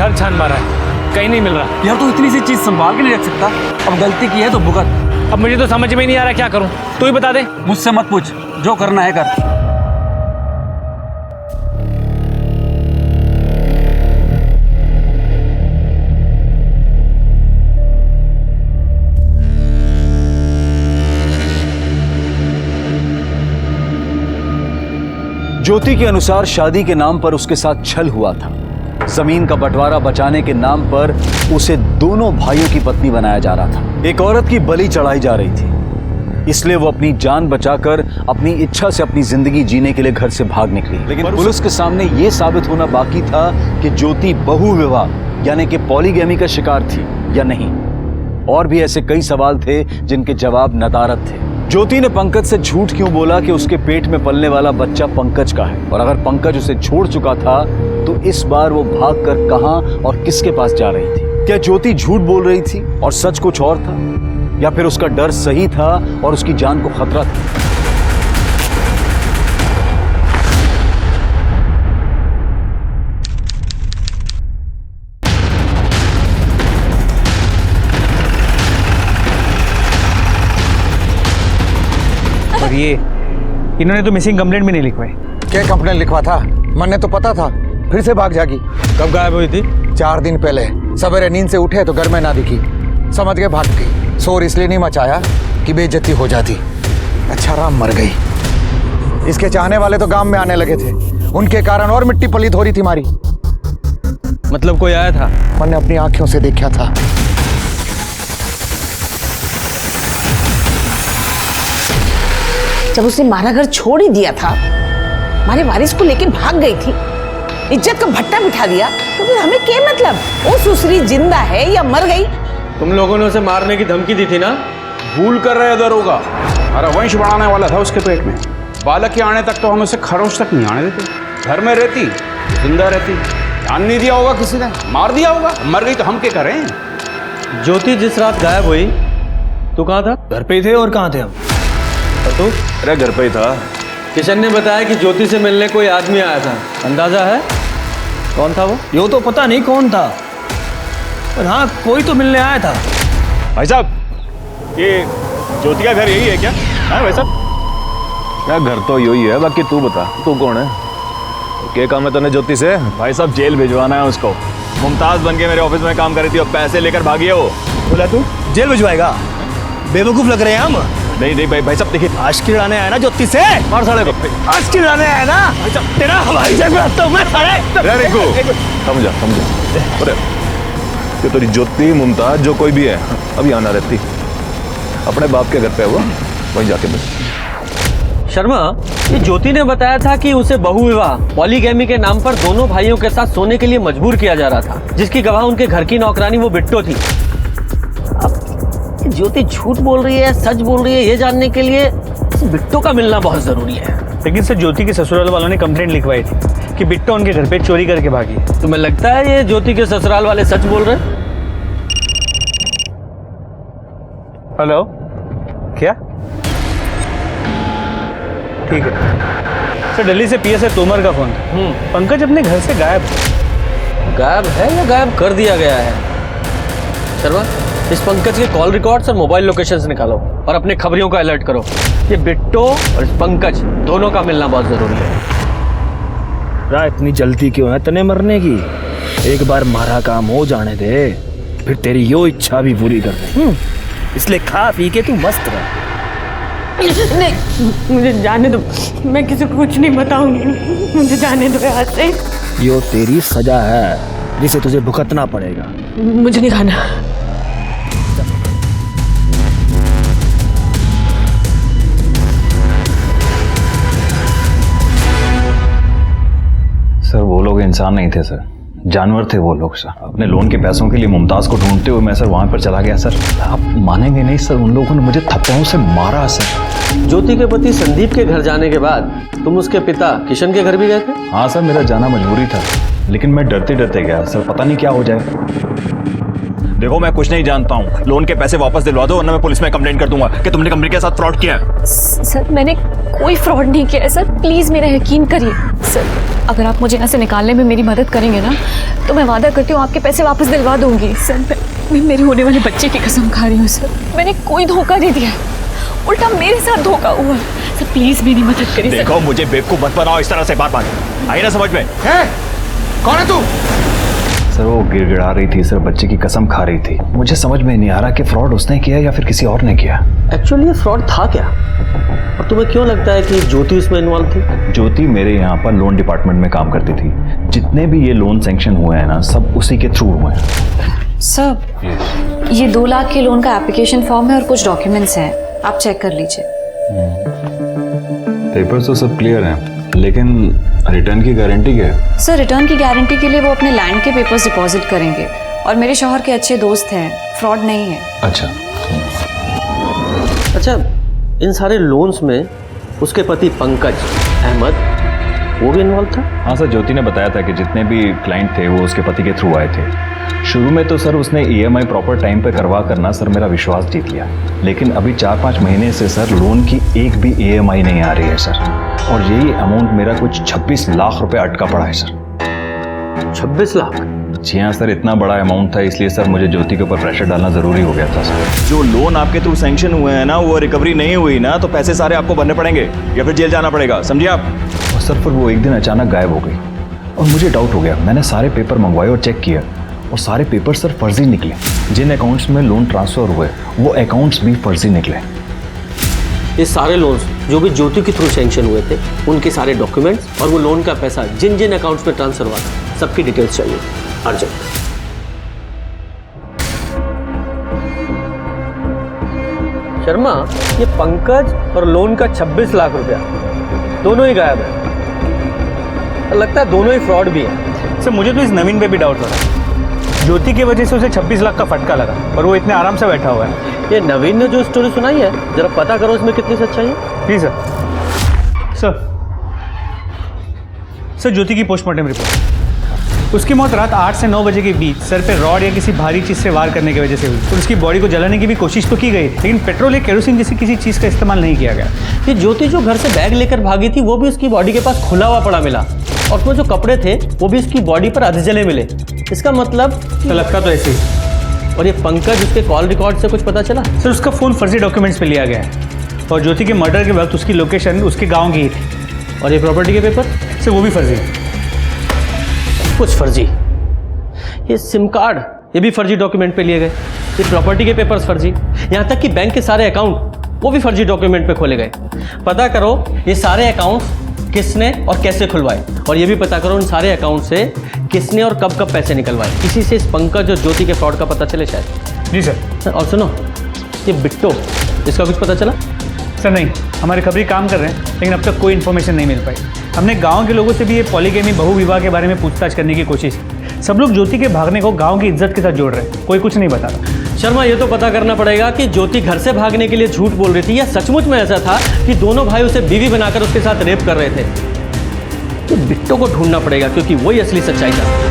घर छान मारा है, कहीं नहीं मिल रहा।
यार तो इतनी सी चीज संभाल के नहीं रख सकता? अब गलती की है तो भुगत।
अब मुझे तो समझ में ही नहीं आ रहा क्या करूं, तू ही बता दे।
मुझसे मत पूछ, जो करना है कर।
ज्योति के अनुसार शादी के नाम पर उसके साथ छल हुआ था। जमीन का बंटवारा बचाने के नाम पर उसे दोनों भाइयों की पत्नी बनाया जा रहा था। एक औरत की बलि चढ़ाई जा रही थी, इसलिए वो अपनी जान बचाकर अपनी इच्छा से अपनी जिंदगी जीने के लिए घर से भाग निकली। लेकिन पुलिस के सामने यह साबित होना बाकी था कि ज्योति बहु विवाह यानी कि पॉलीगैमी का शिकार थी या नहीं। और भी ऐसे कई सवाल थे जिनके जवाब नदारद थे। ज्योति ने पंकज से झूठ क्यों बोला कि उसके पेट में पलने वाला बच्चा पंकज का है, और अगर पंकज उसे छोड़ चुका था तो इस बार वो भागकर कहां और किसके पास जा रही थी? क्या ज्योति झूठ बोल रही थी और सच कुछ और था, या फिर उसका डर सही था और उसकी जान को खतरा था?
और ये इन्होंने तो मिसिंग कंप्लेंट भी नहीं लिखवाई।
क्या कंप्लेंट लिखवा था? मन ने तो पता था, फिर से भाग जागी।
कब गायब हुई थी?
4 दिन पहले सवेरे नींद से उठे तो घर में ना दिखी, समझ के भाग गई। शोर इसलिए नहीं मचाया कि बेइज्जती हो जाती। अच्छा राम मर गई। इसके चाहने वाले तो गांव में आने लगे थे, उनके कारण और मिट्टी पलीत हो रही थी हमारी।
मतलब कोई आया था?
मैंने अपनी आंखों से देखा था।
जब उसने हमारा घर छोड़ ही दिया था, हमारे वारिस को लेके भाग गई थी, इज्जत का भट्टा बिठा दिया, तो फिर हमें क्या मतलब? वो सुसरी जिंदा है या मर गई?
तुम लोगों ने उसे मारने की धमकी दी थी ना? भूल कर रहे दरोगा। हमारा वंश बढ़ाने वाला था उसके पेट में। बालक के आने तक तो हम उसे खरोच तक नहीं आने देते। घर में रहती, जिंदा रहती। ध्यान नहीं दिया होगा किसी ने, मार दिया होगा। मर गई तो हम क्या करें?
ज्योति जिस रात गायब हुई, तू कहाँ था? घर पे ही थे। और कहाँ थे हम? और तू?
अरे घर पे ही था।
किशन ने बताया कि ज्योति से मिलने कोई आदमी आया था, अंदाजा है कौन था वो?
यो तो पता नहीं कौन था, पर हाँ कोई तो मिलने आया था।
भाई साहब, ये ज्योति का घर यही है क्या? हाँ भाई साहब, क्या घर तो यही है, बाकी तू बता, तू कौन है? क्या काम है तूने ज्योति से? भाई साहब जेल भिजवाना है उसको। मुमताज बन के मेरे ऑफिस में काम कर रही थी और पैसे लेकर भागी है वो।
बोला तू जेल भिजवाएगा? बेवकूफ लग रहे हैं हम।
नहीं नहीं भाई साहब देखिए,
आशिकी लड़ाने आया ना ज्योति से?
मार साले को।
आशिकी लड़ाने आया ना? तेरा हवाई जहाज में आता हूं मैं साले।
रिंकू समझा। अरे ये तेरी ज्योति मुमताज जो कोई भी है अभी आना रहती, अपने बाप के घर पे है वो, वहीं जाके बस।
शर्मा, ये ज्योति ने बताया था कि उसे बहु विवाह पॉलीगैमी के नाम पर दोनों भाइयों के साथ सोने के लिए मजबूर किया जा रहा था, जिसकी गवाह उनके घर की नौकरानी वो बिट्टो थी। ज्योति झूठ बोल रही है सच बोल रही है, ये जानने के लिए बिट्टो का मिलना बहुत जरूरी है।
लेकिन सर ज्योति के ससुराल वालों ने कंप्लेंट लिखवाई थी कि बिट्टो उनके घर पे चोरी करके भागी।
तुम्हें लगता है ये ज्योति के ससुराल वाले सच बोल रहे?
हेलो, क्या? ठीक है सर, दिल्ली से पीएसआई तोमर का फोन था। पंकज अपने घर से गायब
है या गायब कर दिया गया है? शर्मा, इस पंकज के कॉल रिकॉर्ड्स और मोबाइल लोकेशंस निकालो और अपने खबरियों को अलर्ट करो। ये बिट्टो और इस पंकज दोनों का मिलना बहुत जरूरी है।
इतनी जल्दी क्यों है तने मरने की? एक बार मारा काम हो जाने दे, फिर तेरी यो इच्छा भी पूरी कर दे। इसलिए खा पी के तू मस्त रह।
नहीं, मुझे जाने दो, मैं किसी को कुछ नहीं बताऊंगी। मुझे जाने दो यहाँ से।
यो तेरी सजा है जिसे तुझे भुगतना पड़ेगा।
मुझे नहीं खाना।
सर वो लोग इंसान नहीं थे सर, जानवर थे वो लोग सर। अपने लोन के पैसों के लिए मुमताज को ढूंढते हुए मैं सर वहां पर चला गया सर। आप मानेंगे नहीं सर, उन लोगों ने मुझे थप्पड़ों से मारा सर।
ज्योति के पति संदीप के घर जाने के बाद तुम उसके पिता किशन के घर भी गए थे?
हाँ सर, मेरा जाना मजबूरी था, लेकिन मैं डरते डरते गया सर, पता नहीं क्या हो जाए। देखो मैं कुछ नहीं जानता हूँ, लोन के पैसे वापस दिलवा दो वरना मैं पुलिस में कंप्लेंट कर दूंगा कि तुमने कंपनी के साथ फ्रॉड किया है।
सर मैंने कोई फ्रॉड नहीं किया है सर, प्लीज मेरा यकीन करिए सर। अगर आप मुझे यहाँ से निकालने में मेरी मदद करेंगे ना तो मैं वादा करती हूँ आपके पैसे वापस दिलवा दूंगी सर। मैं मेरे होने वाले बच्चे की कसम खा रही हूँ सर, मैंने कोई धोखा नहीं दिया, उल्टा मेरे साथ धोखा हुआ सर। प्लीज मेरी मदद करिए।
देखो मुझे बेवकूफ मत बनाओ इस तरह से बार बार, आई ना समझ में?
कौन है तू?
सर वो गिड़गिड़ा रही थी सर, बच्चे की कसम खा रही थी। मुझे समझ में नहीं आ रहा कि फ्रॉड उसने किया या फिर किसी और ने किया।
एक्चुअली ये फ्रॉड था क्या, और तुम्हें क्यों लगता है कि ज्योति उसमें इन्वॉल्व थी?
ज्योति मेरे यहाँ पर लोन डिपार्टमेंट में काम करती थी। जितने भी ये लोन सैंक्शन हुए हैं ना, सब उसी के थ्रू हुए हैं।
सर ये 2 लाख के लोन का एप्लीकेशन फॉर्म है और कुछ डॉक्यूमेंट्स हैं, आप चेक कर लीजिए।
पेपर्स तो सब क्लियर हैं, लेकिन रिटर्न की गारंटी क्या है?
सर रिटर्न की गारंटी के लिए वो अपने लैंड के पेपर्स डिपॉजिट करेंगे, और मेरे शौहर के अच्छे दोस्त हैं, फ्रॉड नहीं है।
अच्छा, इन सारे लोन्स में उसके पति पंकज अहमद वो भी इन्वॉल्व था?
हाँ सर, ज्योति ने बताया था कि जितने भी क्लाइंट थे वो उसके पति के थ्रू आए थे। शुरू में तो सर उसने EMI प्रॉपर टाइम पे करवा करना सर मेरा विश्वास जीत लिया, लेकिन अभी 4-5 महीने से सर लोन की एक भी EMI नहीं आ रही है सर, और यही अमाउंट मेरा कुछ 26 लाख रुपए अटका पड़ा है सर।
26 लाख?
जी हाँ सर, इतना बड़ा अमाउंट था, इसलिए सर मुझे ज्योति के ऊपर प्रेशर डालना जरूरी हो गया था सर।
जो लोन आपके थ्रू सैंक्शन हुए हैं ना, वो रिकवरी नहीं हुई ना, तो पैसे सारे आपको भरने पड़ेंगे या फिर जेल जाना पड़ेगा, समझिए आप?
और सर फिर वो एक दिन अचानक गायब हो गई और मुझे डाउट हो गया। मैंने सारे पेपर मंगवाए और चेक किया, और सारे पेपर सर फर्जी निकले। जिन अकाउंट्स में लोन ट्रांसफर हुए वो अकाउंट्स भी फर्जी निकले।
ये सारे लोन्स जो भी ज्योति के थ्रू सैंक्शन हुए थे, उनके सारे डॉक्यूमेंट्स और वो लोन का पैसा जिन जिन अकाउंट्स में ट्रांसफर हुआ था, सबकी डिटेल्स चाहिए अर्जेंट। शर्मा, ये पंकज और लोन का 26 लाख रुपया दोनों ही गायब है। लगता है दोनों ही फ्रॉड भी है।
सर मुझे तो इस नवीन पे भी डाउट हो रहा है। ज्योति की वजह से उसे 26 लाख का फटका लगा, पर वो इतने आराम से बैठा हुआ है।
ये नवीन ने जो स्टोरी सुनाई है, जरा पता करो इसमें कितनी सच्चाई है।
Please sir. सर ज्योति की पोस्टमार्टम रिपोर्ट, उसकी मौत रात 8 से 9 बजे के बीच सर पे रॉड या किसी भारी चीज से वार करने की वजह से हुई। और उसकी बॉडी को जलाने की भी कोशिश तो की गई, लेकिन पेट्रोल या केरोसिन जैसी किसी चीज का इस्तेमाल नहीं किया गया।
ये ज्योति जो घर से बैग लेकर भागी थी, वो भी उसकी बॉडी के पास खुला हुआ पड़ा मिला, और उसमें जो कपड़े थे वो भी उसकी बॉडी पर अधजले मिले। इसका मतलब
तो लगता तो ऐसे ही।
और ये पंकज, उसके कॉल रिकॉर्ड से कुछ पता चला?
सर उसका फोन फर्जी डॉक्यूमेंट्स पे लिया गया है, और ज्योति के मर्डर के वक्त उसकी लोकेशन उसके गांव की ही थी।
और ये प्रॉपर्टी के पेपर?
सर वो भी फर्जी है।
कुछ फर्जी, ये सिम कार्ड ये भी फर्जी डॉक्यूमेंट पे लिए गए, ये प्रॉपर्टी के पेपर्स फर्जी, यहाँ तक कि बैंक के सारे अकाउंट वो भी फर्जी डॉक्यूमेंट पे खोले गए। पता करो ये सारे अकाउंट्स किसने और कैसे खुलवाए, और ये भी पता करो उन सारे अकाउंट से किसने और कब कब पैसे निकलवाए। इसी से इस पंकज और ज्योति के फ्रॉड का पता चले शायद।
जी सर।
और सुनो, ये बिट्टो, इसका कुछ पता चला?
सर नहीं, हमारे खबरी काम कर रहे हैं, लेकिन अब तक कोई इन्फॉर्मेशन नहीं मिल पाई। हमने गांव के लोगों से भी ये पॉलीगेमी बहु विवाह के बारे में पूछताछ करने की कोशिश की। सब लोग ज्योति के भागने को गांव की इज्जत के साथ जोड़ रहे हैं, कोई कुछ नहीं बता रहा।
शर्मा, ये तो पता करना पड़ेगा कि ज्योति घर से भागने के लिए झूठ बोल रही थी या सचमुच में ऐसा था कि दोनों भाई उसे बीवी बनाकर उसके साथ रेप कर रहे थे। तो बिट्टो को ढूंढना पड़ेगा, क्योंकि वही असली सच्चाई था।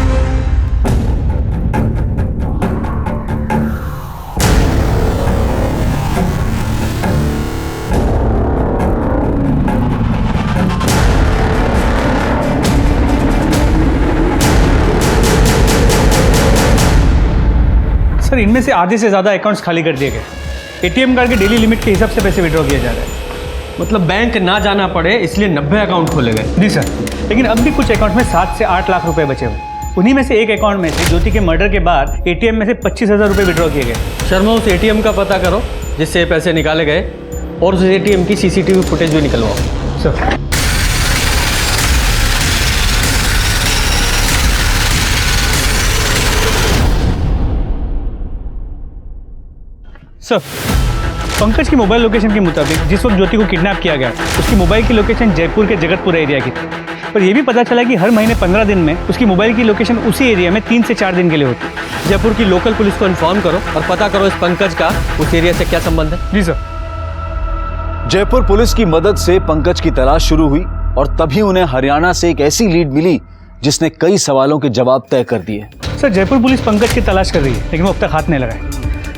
सर इनमें से आधे से ज़्यादा अकाउंट्स खाली कर दिए गए। ATM कार्ड के डेली लिमिट के हिसाब से पैसे विड्रॉ किया जा रहा है।
मतलब बैंक ना जाना पड़े इसलिए 90 अकाउंट खोले गए?
जी सर, लेकिन अब भी कुछ अकाउंट में 7 से 8 लाख रुपए बचे हुए। उन्हीं में से एक अकाउंट में से ज्योति के मर्डर के बाद ATM में से 25,000 रुपये विड्रॉ किए गए।
शर्मा, उस ATM का पता करो जिससे पैसे निकाले गए, और उस ATM की CCTV फुटेज भी निकलवाओ।
सर सर, पंकज की मोबाइल लोकेशन के मुताबिक जिस वक्त ज्योति को किडनैप किया गया, उसकी मोबाइल की लोकेशन जयपुर के जगतपुर एरिया की थी। पर यह भी पता चला कि हर महीने 15 दिन में उसकी मोबाइल की लोकेशन उसी एरिया में 3 से 4 दिन के लिए होती है।
जयपुर की लोकल पुलिस को इन्फॉर्म करो और पता करो इस पंकज का उस एरिया से क्या संबंध है।
जी सर।
जयपुर पुलिस की मदद से पंकज की तलाश शुरू हुई, और तभी उन्हें हरियाणा से एक ऐसी लीड मिली जिसने कई सवालों के जवाब तय कर दिए।
सर जयपुर पुलिस पंकज की तलाश कर रही है, लेकिन वो अब तक हाथ नहीं लगाए।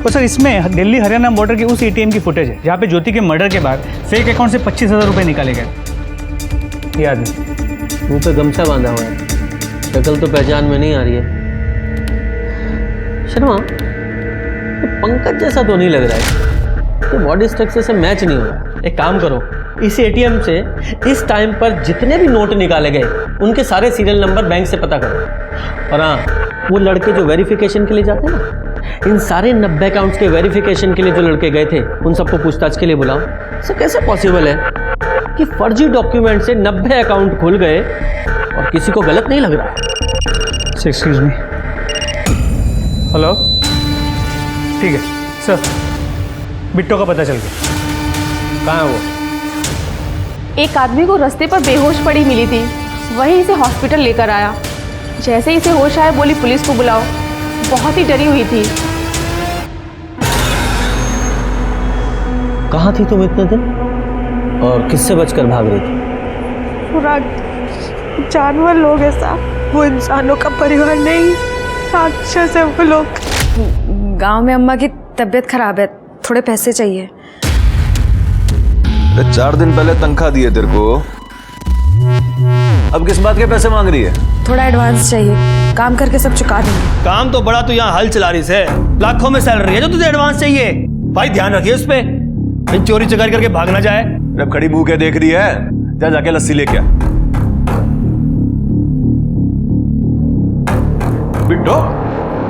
और सर इसमें दिल्ली हरियाणा बॉर्डर की उस एटीएम की फुटेज है जहाँ पे ज्योति के मर्डर के बाद फेक अकाउंट से 25,000 रुपये निकाले गए। ये आदमी
मुंह पे गमछा बांधा हुआ है, शक्ल तो पहचान में नहीं आ रही है। शर्मा, ये पंकज जैसा तो नहीं लग रहा है, ये बॉडी स्ट्रक्चर से मैच नहीं हो रहा। एक काम करो, इस एटीएम से इस टाइम पर जितने भी नोट निकाले गए उनके सारे सीरियल नंबर बैंक से पता करो। और हाँ, वो लड़के जो वेरिफिकेशन के लिए जाते हैं ना, इन सारे 90 अकाउंट्स के वेरिफिकेशन के लिए जो लड़के गए थे उन सबको पूछताछ के लिए बुलाओ। सर कैसे पॉसिबल है कि फर्जी डॉक्यूमेंट से 90 अकाउंट खुल गए और किसी को गलत नहीं लग रहा है?
Excuse me. हेलो, ठीक है सर, बिट्टो का पता चल गया।
कहाँ है वो?
एक आदमी को रास्ते पर बेहोश पड़ी मिली थी, वहीं इसे हॉस्पिटल लेकर आया। जैसे ही इसे होश आया बोली पुलिस को बुलाओ। बहुत ही डरी हुई थी।
कहाँ थी तुम इतने दिन और किससे बचकर भाग रही थी?
पूरा जानवर लोग है साहब, वो इंसानों का परिवार नहीं, राक्षस है वो लोग।
गांव में अम्मा की तबीयत खराब है, थोड़े पैसे चाहिए।
4 दिन पहले तनख्वाह दिए तेरे को, अब किस बात के पैसे मांग रही है?
थोड़ा एडवांस चाहिए, काम करके सब चुका देंगे।
काम तो बड़ा, तू यहाँ हल चला रही है, लाखों में सैलरी है जो तुझे एडवांस चाहिए। भाई ध्यान रखिए उस पे, चोरी चकारी करके भाग ना जाए।
जब खड़ी मुंह के देख रही है, जा जाके लस्सी लेके आ।
बिट्टो,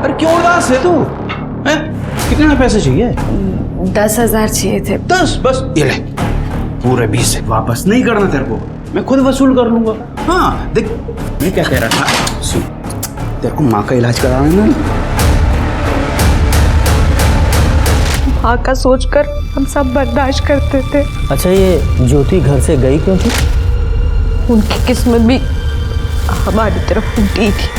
अरे क्यों उदास है तू? कितने पैसे चाहिए?
10,000 चाहिए थे।
10 बस, ये ले। पूरे 20 वापस नहीं करना तेरे को, मैं खुद वसूल कर लूंगा। हाँ देख, मैं क्या कह रहा था, सुन, तेरे को माँ का इलाज कराना है ना?
माँ का सोचकर हम सब बर्दाश्त करते थे।
अच्छा, ये ज्योति घर से गई क्यों थी?
उनकी किस्मत भी हमारी तरफ उल्टी थी।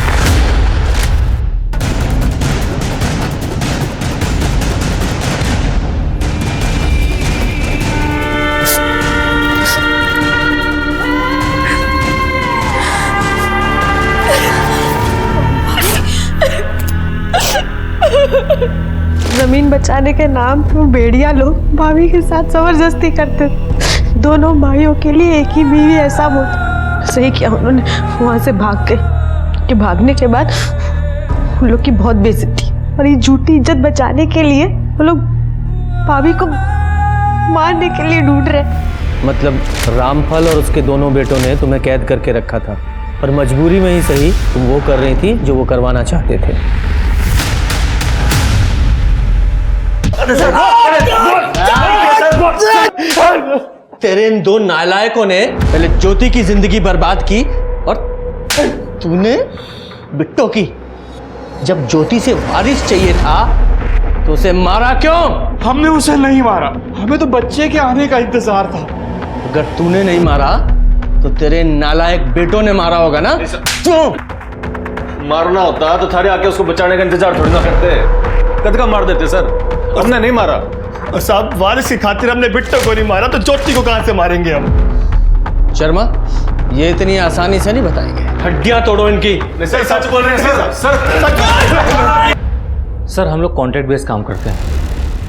जमीन बचाने के नाम पर भेड़िया लोग भाभी के साथ जबरदस्ती करते थे। दोनों भाइयों के लिए एक ही बीवी ऐसा बहुत सही किया उन्होंने, वहां से भाग गए। कि भागने के बाद उन लोग की बहुत बेइज्जती, और ये झूठी इज्जत बचाने के लिए वो लोग भाभी को मारने के लिए ढूंढ रहे।
मतलब रामफल और उसके दोनों बेटों ने तुम्हें कैद करके रखा था, पर मजबूरी में ही सही तुम वो कर रही थी जो वो करवाना चाहते थे। तेरे इन दो नालायकों ने पहले ज्योति की जिंदगी बर्बाद की और तूने बिट्टो की। जब ज्योति से वारिस चाहिए था तो उसे मारा क्यों?
हमने उसे नहीं मारा, हमें तो बच्चे के आने का इंतजार था।
अगर तूने नहीं मारा तो तेरे नालायक बेटों ने मारा होगा ना? क्यों?
मारना होता तो थारे आके उसको बचाने का इंतजार थोड़ी ना करते, कद का मार देते सर। हमने नहीं मारा
साहब, वारिस की खातिर हमने बिट्टो को नहीं मारा तो ज्योति को कहां से मारेंगे हम?
शर्मा, ये इतनी आसानी से नहीं बताएंगे, हड्डियां तोड़ो इनकी।
सर सच बोल रहे हैं सर।
सर हम लोग कॉन्ट्रैक्ट बेस्ड काम करते हैं,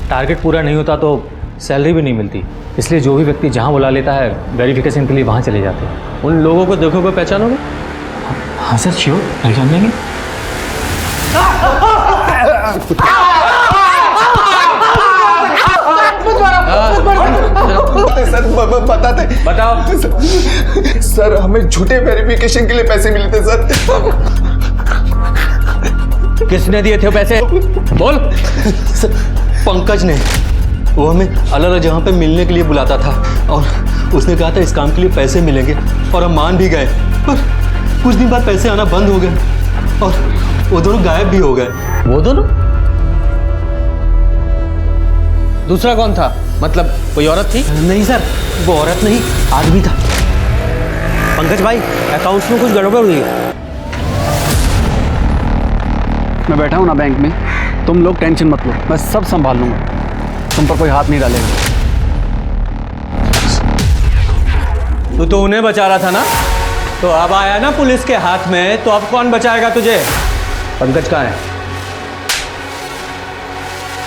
टारगेट पूरा नहीं होता तो सैलरी भी नहीं मिलती, इसलिए जो भी व्यक्ति जहाँ बुला लेता है वेरिफिकेशन के लिए वहाँ चले जाते हैं।
उन लोगों को देखोगे पहचानोगे?
हाँ सर श्योर, पहचान लेंगे।
सर बताते,
बताओ।
सर हमें झूठे वेरिफिकेशन के लिए पैसे मिले थे सर।
किसने दिए थे पैसे? बोल। पंकज ने, वो हमें अलग अलग जगह पे मिलने के लिए बुलाता था और उसने कहा था इस काम के लिए पैसे मिलेंगे और हम मान भी गए, पर कुछ दिन बाद पैसे आना बंद हो गए और वो दोनों गायब भी हो गए। वो दोनों? दूसरा कौन था? मतलब कोई औरत थी? नहीं सर, वो औरत नहीं, आदमी था। पंकज भाई, अकाउंट्स में कुछ गड़बड़ हुई है।
मैं बैठा हूँ ना बैंक में, तुम लोग टेंशन मत लो, मैं सब संभाल लूंगा, तुम पर कोई हाथ नहीं डालेगा।
तू तो उन्हें बचा रहा था ना, तो अब आया ना पुलिस के हाथ में, तो अब कौन बचाएगा तुझे? पंकज कहाँ है?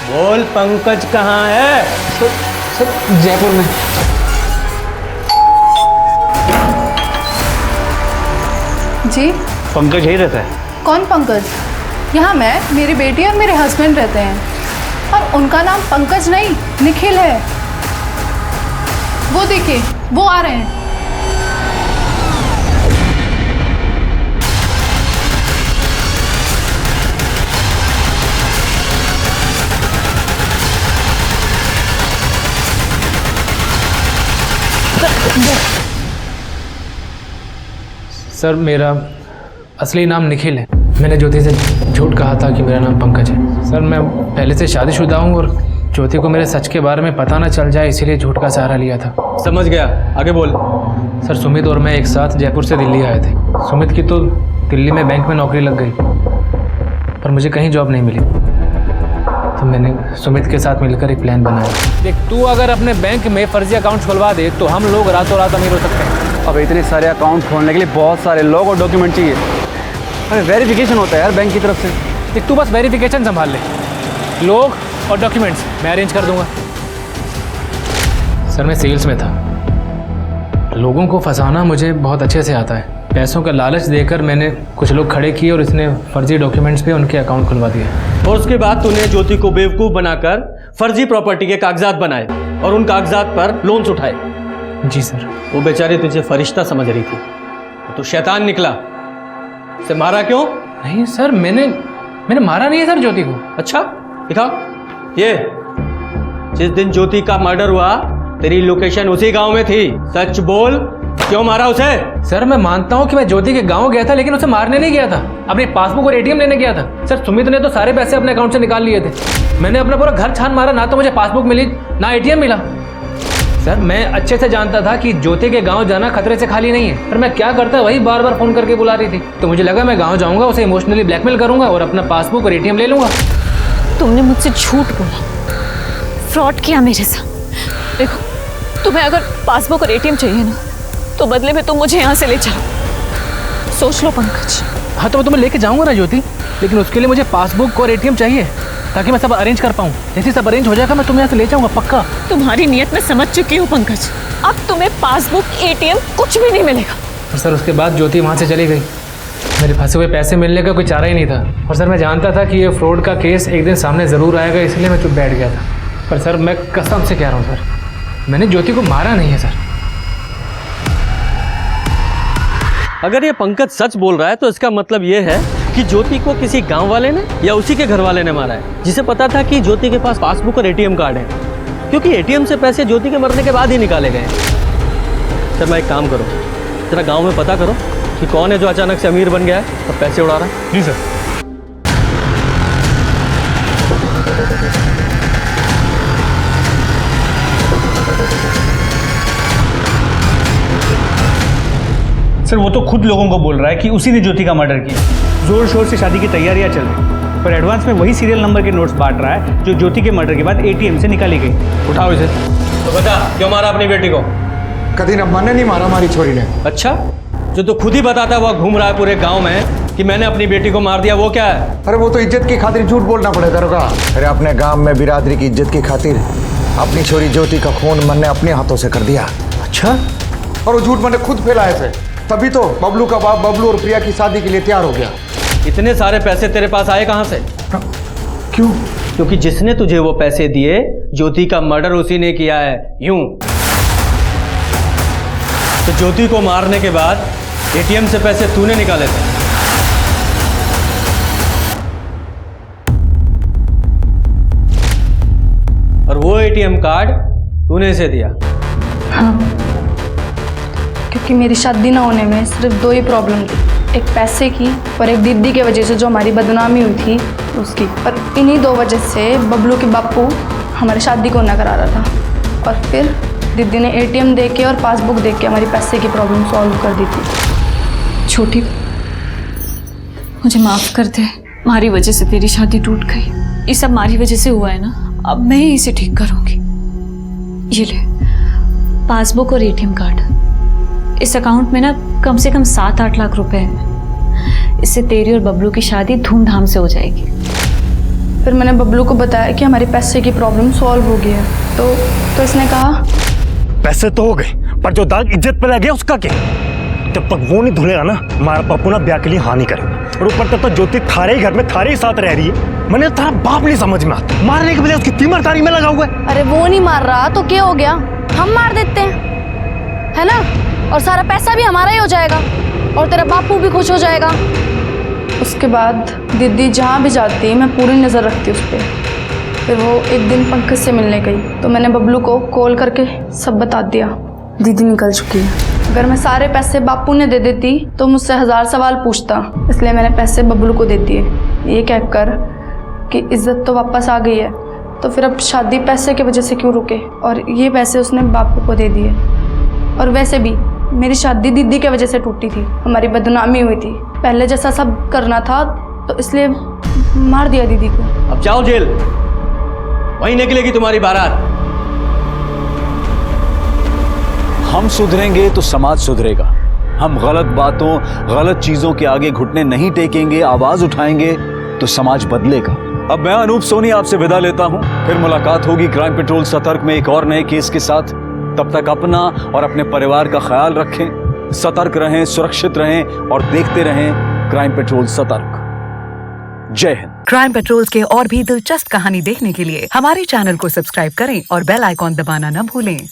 बोल, पंकज कहाँ है?
सर जयपुर में।
जी
पंकज यही रहता है?
कौन पंकज? यहाँ मैं, मेरी बेटी और मेरे हस्बैंड रहते हैं, और उनका नाम पंकज नहीं निखिल है। वो देखिए, वो आ रहे हैं।
सर मेरा असली नाम निखिल है। मैंने ज्योति से झूठ कहा था कि मेरा नाम पंकज है। सर मैं पहले से शादीशुदा हूँ और ज्योति को मेरे सच के बारे में पता ना चल जाए, इसीलिए झूठ का सहारा लिया था।
समझ गया, आगे बोल।
सर सुमित और मैं एक साथ जयपुर से दिल्ली आए थे। सुमित की तो दिल्ली में बैंक में नौकरी लग गई, पर मुझे कहीं जॉब नहीं मिली, तो मैंने सुमित के साथ मिलकर एक प्लान बनाया।
देख, तू अगर अपने बैंक में फर्जी अकाउंट खुलवा दे तो हम लोग रातों रात अमीर हो सकते हैं।
अब इतने सारे अकाउंट खोलने के लिए बहुत सारे लोग और डॉक्यूमेंट चाहिए। अरे वेरिफिकेशन होता है यार बैंक की तरफ से।
देख, तू बस वेरिफिकेशन संभाल ले, लोग और डॉक्यूमेंट्स मैं अरेंज कर दूंगा।
सर मैं सेल्स में था, लोगों को फंसाना मुझे बहुत अच्छे से आता है। पैसों का लालच देकर मैंने कुछ लोग खड़े किए और इसने फर्जी डॉक्यूमेंट्स पे उनके अकाउंट खुलवा दिए।
और उसके बाद तूने ज्योति को बेवकूफ़ बनाकर फर्जी प्रॉपर्टी के कागजात बनाए और उन कागजात पर लोन्स उठाए।
जी सर।
वो बेचारी तुझे फरिश्ता समझ रही थी, तो शैतान निकला। उसे मारा क्यों?
नहीं सर, मैंने मारा नहीं है सर ज्योति को।
अच्छा दिखा, ये जिस दिन ज्योति का मर्डर हुआ तेरी लोकेशन उसी गांव में थी, सच बोल, क्यों मारा उसे?
सर मैं मानता हूँ कि मैं ज्योति के गांव गया था, लेकिन उसे मारने नहीं गया था, अपनी पासबुक और एटीएम लेने गया था। सर सुमित ने तो सारे पैसे अपने अकाउंट से निकाल लिए थे। मैंने अपना पूरा घर छान मारा, ना तो मुझे पासबुक मिली ना एटीएम मिला। सर मैं अच्छे से जानता था कि ज्योति के गांव जाना खतरे से खाली नहीं है, पर मैं क्या करता वही बार बार फोन करके बुला रही थी। तो मुझे लगा मैं गांव जाऊंगा, उसे इमोशनली ब्लैकमेल करूंगा और अपना पासबुक और एटीएम ले लूंगा।
तुमने मुझसे झूठ बोला, फ्रॉड किया मेरे साथ। देखो, तुम्हें अगर पासबुक और एटीएम चाहिए ना, तो बदले में तुम मुझे यहाँ से ले चलो। सोच लो पंकज।
हाँ तो मैं तुम्हें लेके जाऊंगा ना ज्योति, लेकिन उसके लिए मुझे पासबुक और एटीएम चाहिए ताकि मैं सब अरेंज कर पाऊँ। जैसे सब अरेंज हो जाएगा मैं तुम्हें यहाँ से ले जाऊंगा, पक्का।
तुम्हारी नीयत में समझ चुकी हूँ पंकज, अब तुम्हें पासबुक एटीएम कुछ भी नहीं मिलेगा।
और सर उसके बाद ज्योति वहाँ से चली गई। मेरे फंसे हुए पैसे मिलने का कोई चारा ही नहीं था। और सर मैं जानता था कि ये फ्रॉड का केस एक दिन सामने ज़रूर आएगा, इसलिए मैं चुप बैठ गया था। पर सर मैं कसम से कह रहा हूँ सर, मैंने ज्योति को मारा नहीं है सर।
अगर ये पंकज सच बोल रहा है तो इसका मतलब ये है कि ज्योति को किसी गांव वाले ने या उसी के घर वाले ने मारा है, जिसे पता था कि ज्योति के पास पासबुक और एटीएम कार्ड है, क्योंकि एटीएम से पैसे ज्योति के मरने के बाद ही निकाले गए। सर मैं एक काम करो, जरा गांव में पता करो कि कौन है जो अचानक से अमीर बन गया है और पैसे उड़ा रहा है।
जी सर। सर वो तो खुद लोगों को बोल रहा है कि उसी ने ज्योति का मर्डर किया। जोर शोर से शादी की तैयारियां चल रही, पर एडवांस में वही सीरियल नंबर के नोट्स बांट रहा है जो ज्योति के मर्डर के बाद एटीएम से निकाली गई।
उठाओ इसे। तो बता, क्यों मारा अपनी बेटी को?
कभी न मैंने नहीं मारा, हमारी छोरी ने।
अच्छा, जो तो खुद ही बताता हुआ घूम रहा है पूरे गांव में कि मैंने अपनी बेटी को मार दिया, वो क्या है?
अरे वो तो इज्जत की खातिर झूठ बोलना पड़ेगा। रुका, अरे अपने गांव में बिरादरी की इज्जत की खातिर अपनी छोरी ज्योति का खून मैंने अपने हाथों से कर दिया।
अच्छा?
और वो झूठ मैंने खुद फैलाए थे, तभी तो बबलू का बाप बबलू और प्रिया की शादी के लिए तैयार हो गया।
इतने सारे पैसे तेरे पास आए कहां से?
क्यों?
क्योंकि जिसने तुझे वो पैसे दिए ज्योति का मर्डर उसी ने किया है। यूं तो ज्योति को मारने के बाद एटीएम से पैसे तूने निकाले थे। और वो एटीएम कार्ड तूने इसे दिया।
हाँ, क्योंकि मेरी शादी ना होने में सिर्फ दो ही प्रॉब्लम थी, एक पैसे की और एक दीदी के वजह से जो हमारी बदनामी हुई थी उसकी। पर इन्हीं दो वजह से बबलू के बापू हमारी शादी को ना करा रहा था, और फिर दीदी ने एटीएम दे के और पासबुक दे के हमारी पैसे की प्रॉब्लम सॉल्व कर दी थी।
छोटी, मुझे माफ़ कर दे, हमारी वजह से तेरी शादी टूट गई। ये सब हमारी वजह से हुआ है ना, अब मैं ही इसे ठीक करूँगी। ये ले पासबुक और एटीएम कार्ड। इस अकाउंट में ना कम से कम 7-8 लाख रुपए हैं। इससे तेरी और बबलू की शादी धूमधाम से हो जाएगी।
फिर मैंने बबलू को बताया कि हमारी पैसे की प्रॉब्लम सॉल्व हो गई है, तो इसने कहा
पैसे तो हो गए, पर जो दाग इज्जत पे लग गया उसका क्या? जब तक वो नहीं धुलेगा ना, हमारा पप्पू ना ब्याह के लिए हाँ नहीं करेगा। और ऊपर तक तो ज्योति थारे ही घर में थारे ही साथ रह रही है। मैंने तेरा बाप नहीं समझ में आता, मारने के बजाय उसकी तीमरदारी में लगा हुआ है।
अरे वो नहीं मार रहा तो क्या हो गया, हम मार देते हैं, है ना? और सारा पैसा भी हमारा ही हो जाएगा और तेरा बापू भी खुश हो जाएगा। उसके बाद दीदी जहाँ भी जाती मैं पूरी नज़र रखती उस पर। फिर वो एक दिन पंकज से मिलने गई तो मैंने बबलू को कॉल करके सब बता दिया, दीदी निकल चुकी है। अगर मैं सारे पैसे बापू ने दे देती तो मुझसे 1000 सवाल पूछता, इसलिए मैंने पैसे बबलू को दे दिए, ये कहकर कि इज्जत तो वापस आ गई है, तो फिर अब शादी पैसे की वजह से क्यों रुके। और ये पैसे उसने बापू को दे दिए। और वैसे भी मेरी शादी दीदी की वजह से टूटी थी, हमारी बदनामी हुई थी, पहले जैसा सब करना था, तो इसलिए मार दिया दीदी को।
अब जाओ जेल, वहीं निकलेगी तुम्हारी बारात।
हम सुधरेंगे तो समाज सुधरेगा। हम गलत बातों, गलत चीजों के आगे घुटने नहीं टेकेंगे, आवाज उठाएंगे तो समाज बदलेगा। अब मैं अनूप सोनी आपसे विदा लेता हूं, फिर मुलाकात होगी क्राइम पेट्रोल सतर्क में एक और नए केस के साथ। तब तक अपना और अपने परिवार का ख्याल रखें, सतर्क रहें, सुरक्षित रहें और देखते रहें क्राइम पेट्रोल सतर्क। जय हिंद।
क्राइम पेट्रोल के और भी दिलचस्प कहानी देखने के लिए हमारे चैनल को सब्सक्राइब करें और बेल आइकॉन दबाना न भूलें।